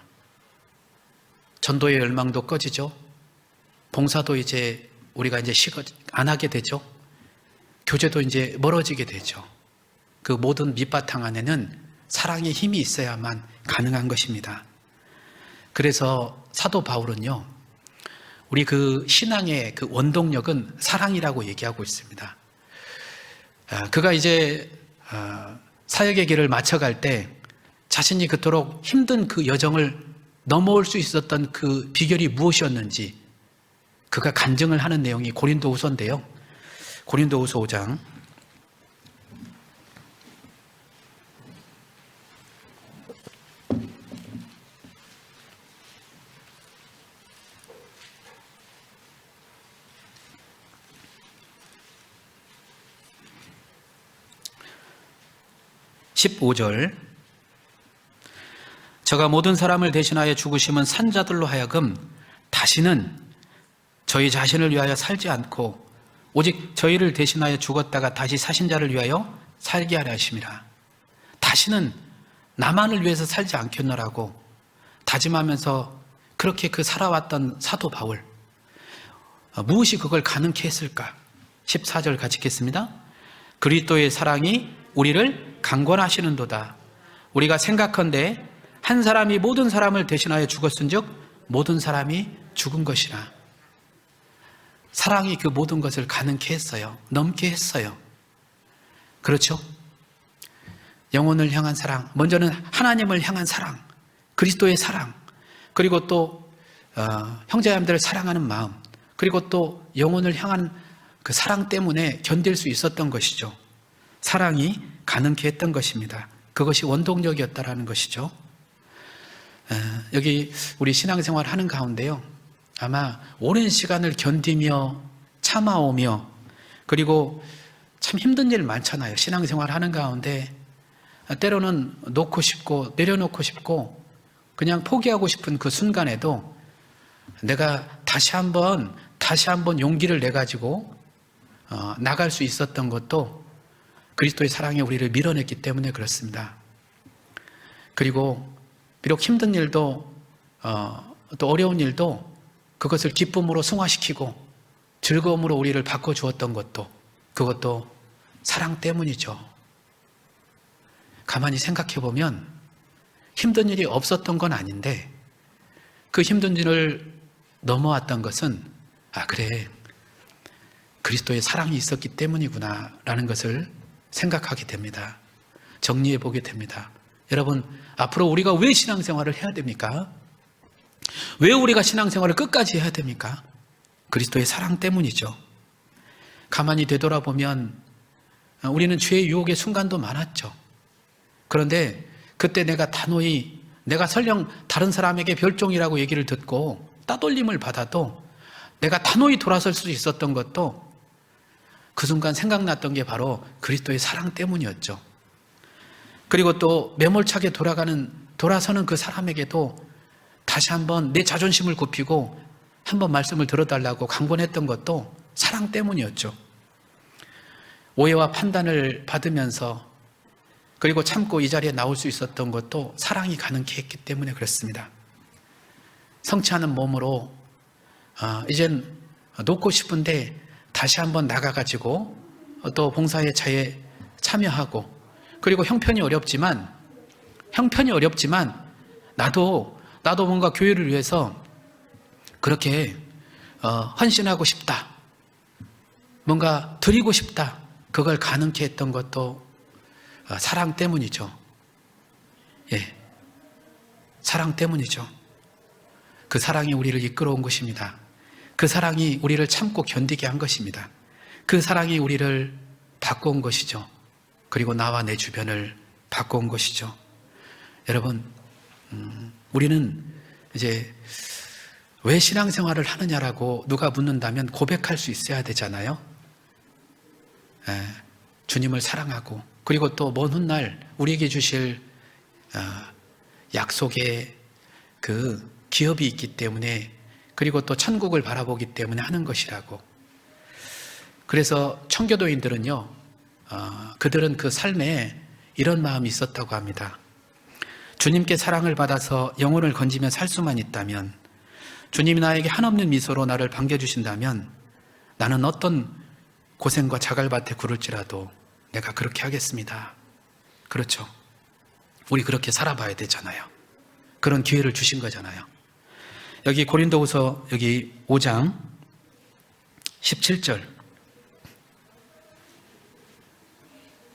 전도의 열망도 꺼지죠. 봉사도 이제 우리가 이제 안 하게 되죠. 교제도 이제 멀어지게 되죠. 그 모든 밑바탕 안에는 사랑의 힘이 있어야만 가능한 것입니다. 그래서 사도 바울은요, 우리 그 신앙의 그 원동력은 사랑이라고 얘기하고 있습니다. 그가 이제 사역의 길을 마쳐갈 때 자신이 그토록 힘든 그 여정을 넘어올 수 있었던 그 비결이 무엇이었는지 그가 간증을 하는 내용이 고린도후서인데요. 고린도후서 5장 15절, 저가 모든 사람을 대신하여 죽으심은 산자들로 하여금 다시는 저희 자신을 위하여 살지 않고 오직 저희를 대신하여 죽었다가 다시 사신 자를 위하여 살게 하려 하심이라. 다시는 나만을 위해서 살지 않겠노라고 다짐하면서 그렇게 그 살아왔던 사도 바울, 무엇이 그걸 가능케 했을까? 14절 같이 읽겠습니다. 그리스도의 사랑이 우리를 강권하시는도다. 우리가 생각컨대 한 사람이 모든 사람을 대신하여 죽었은즉 모든 사람이 죽은 것이라. 사랑이 그 모든 것을 가능케 했어요. 넘게 했어요. 그렇죠? 영혼을 향한 사랑, 먼저는 하나님을 향한 사랑, 그리스도의 사랑, 그리고 또 형제자매들을 사랑하는 마음, 그리고 또 영혼을 향한 그 사랑 때문에 견딜 수 있었던 것이죠. 사랑이 가능케 했던 것입니다. 그것이 원동력이었다라는 것이죠. 여기 우리 신앙생활 하는 가운데요, 아마 오랜 시간을 견디며 참아오며, 그리고 참 힘든 일 많잖아요. 신앙생활 하는 가운데 때로는 놓고 싶고 내려놓고 싶고 그냥 포기하고 싶은 그 순간에도 내가 다시 한번 용기를 내가지고 나갈 수 있었던 것도 그리스도의 사랑이 우리를 밀어냈기 때문에 그렇습니다. 그리고 비록 힘든 일도 또 어려운 일도 그것을 기쁨으로 승화시키고 즐거움으로 우리를 바꿔주었던 것도, 그것도 사랑 때문이죠. 가만히 생각해 보면 힘든 일이 없었던 건 아닌데 그 힘든 일을 넘어왔던 것은 그래, 그리스도의 사랑이 있었기 때문이구나 라는 것을 생각하게 됩니다. 정리해 보게 됩니다. 여러분, 앞으로 우리가 왜 신앙생활을 해야 됩니까? 왜 우리가 신앙생활을 끝까지 해야 됩니까? 그리스도의 사랑 때문이죠. 가만히 되돌아보면 우리는 죄의 유혹의 순간도 많았죠. 그런데 그때 내가 단호히, 내가 설령 다른 사람에게 별종이라고 얘기를 듣고 따돌림을 받아도 내가 단호히 돌아설 수 있었던 것도 그 순간 생각났던 게 바로 그리스도의 사랑 때문이었죠. 그리고 또 매몰차게 돌아서는 그 사람에게도 다시 한번 내 자존심을 굽히고 한번 말씀을 들어달라고 강권했던 것도 사랑 때문이었죠. 오해와 판단을 받으면서 그리고 참고 이 자리에 나올 수 있었던 것도 사랑이 가능케 했기 때문에 그렇습니다. 성취하는 몸으로 이젠 놓고 싶은데 다시 한번 나가가지고 또 봉사의 차에 참여하고, 그리고 형편이 어렵지만 나도 뭔가 교회를 위해서 그렇게 헌신하고 싶다, 뭔가 드리고 싶다, 그걸 가능케 했던 것도 사랑 때문이죠. 예, 사랑 때문이죠. 그 사랑이 우리를 이끌어온 것입니다. 그 사랑이 우리를 참고 견디게 한 것입니다. 그 사랑이 우리를 바꿔온 것이죠. 그리고 나와 내 주변을 바꿔온 것이죠. 여러분, 우리는 이제 왜 신앙생활을 하느냐라고 누가 묻는다면 고백할 수 있어야 되잖아요. 주님을 사랑하고, 그리고 또 먼 훗날 우리에게 주실 약속의 그 기업이 있기 때문에, 그리고 또 천국을 바라보기 때문에 하는 것이라고. 그래서 청교도인들은요, 그들은 그 삶에 이런 마음이 있었다고 합니다. 주님께 사랑을 받아서 영혼을 건지며 살 수만 있다면, 주님이 나에게 한없는 미소로 나를 반겨주신다면 나는 어떤 고생과 자갈밭에 구를지라도 내가 그렇게 하겠습니다. 그렇죠. 우리 그렇게 살아봐야 되잖아요. 그런 기회를 주신 거잖아요. 여기 고린도후서 여기 5장 17절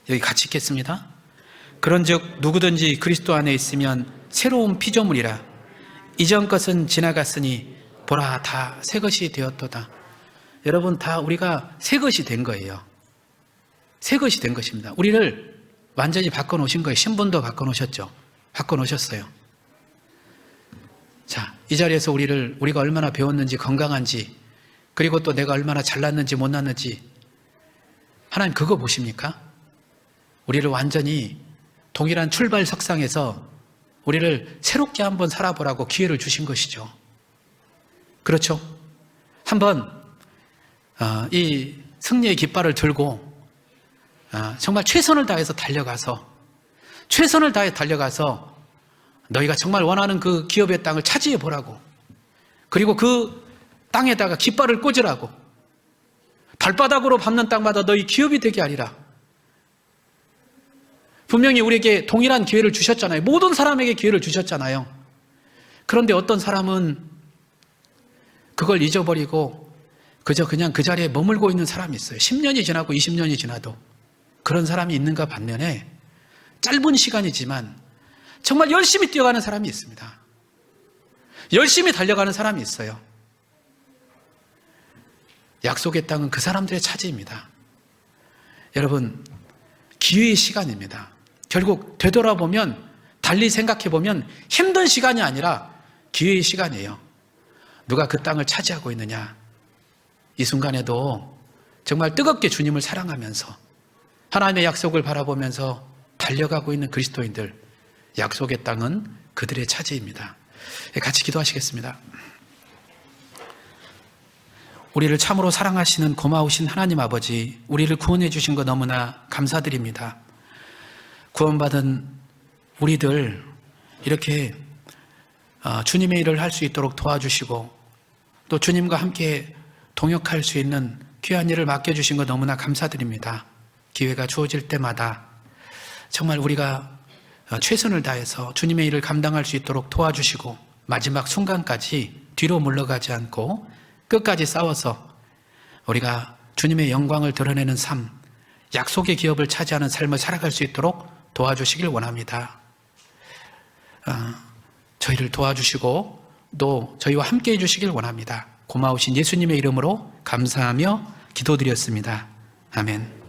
여기 같이 읽겠습니다. 그런즉 누구든지 그리스도 안에 있으면 새로운 피조물이라, 이전 것은 지나갔으니 보라 다 새 것이 되었도다. 여러분, 다 우리가 새 것이 된 거예요. 새 것이 된 것입니다. 우리를 완전히 바꿔놓으신 거예요. 신분도 바꿔놓으셨죠. 바꿔놓으셨어요. 자, 이 자리에서 우리가 얼마나 배웠는지, 건강한지, 그리고 또 내가 얼마나 잘났는지 못났는지 하나님 그거 보십니까? 우리를 완전히 동일한 출발 석상에서 우리를 새롭게 한번 살아보라고 기회를 주신 것이죠. 그렇죠? 한번 이 승리의 깃발을 들고 정말 최선을 다해서 달려가서 너희가 정말 원하는 그 기업의 땅을 차지해 보라고, 그리고 그 땅에다가 깃발을 꽂으라고, 발바닥으로 밟는 땅마다 너희 기업이 되게 하리라. 분명히 우리에게 동일한 기회를 주셨잖아요. 모든 사람에게 기회를 주셨잖아요. 그런데 어떤 사람은 그걸 잊어버리고 그냥 그 자리에 머물고 있는 사람이 있어요. 10년이 지나고 20년이 지나도 그런 사람이 있는가 반면에 짧은 시간이지만 정말 열심히 뛰어가는 사람이 있습니다. 열심히 달려가는 사람이 있어요. 약속의 땅은 그 사람들의 차지입니다. 여러분, 기회의 시간입니다. 결국 되돌아보면, 달리 생각해보면 힘든 시간이 아니라 기회의 시간이에요. 누가 그 땅을 차지하고 있느냐, 이 순간에도 정말 뜨겁게 주님을 사랑하면서 하나님의 약속을 바라보면서 달려가고 있는 그리스도인들, 약속의 땅은 그들의 차지입니다. 같이 기도하시겠습니다. 우리를 참으로 사랑하시는 고마우신 하나님 아버지, 우리를 구원해 주신 것 너무나 감사드립니다. 구원받은 우리들 이렇게 주님의 일을 할 수 있도록 도와주시고, 또 주님과 함께 동역할 수 있는 귀한 일을 맡겨주신 것 너무나 감사드립니다. 기회가 주어질 때마다 정말 우리가 최선을 다해서 주님의 일을 감당할 수 있도록 도와주시고 마지막 순간까지 뒤로 물러가지 않고 끝까지 싸워서 우리가 주님의 영광을 드러내는 삶, 약속의 기업을 차지하는 삶을 살아갈 수 있도록 도와주시길 원합니다. 저희를 도와주시고 또 저희와 함께 해주시길 원합니다. 고마우신 예수님의 이름으로 감사하며 기도드렸습니다. 아멘.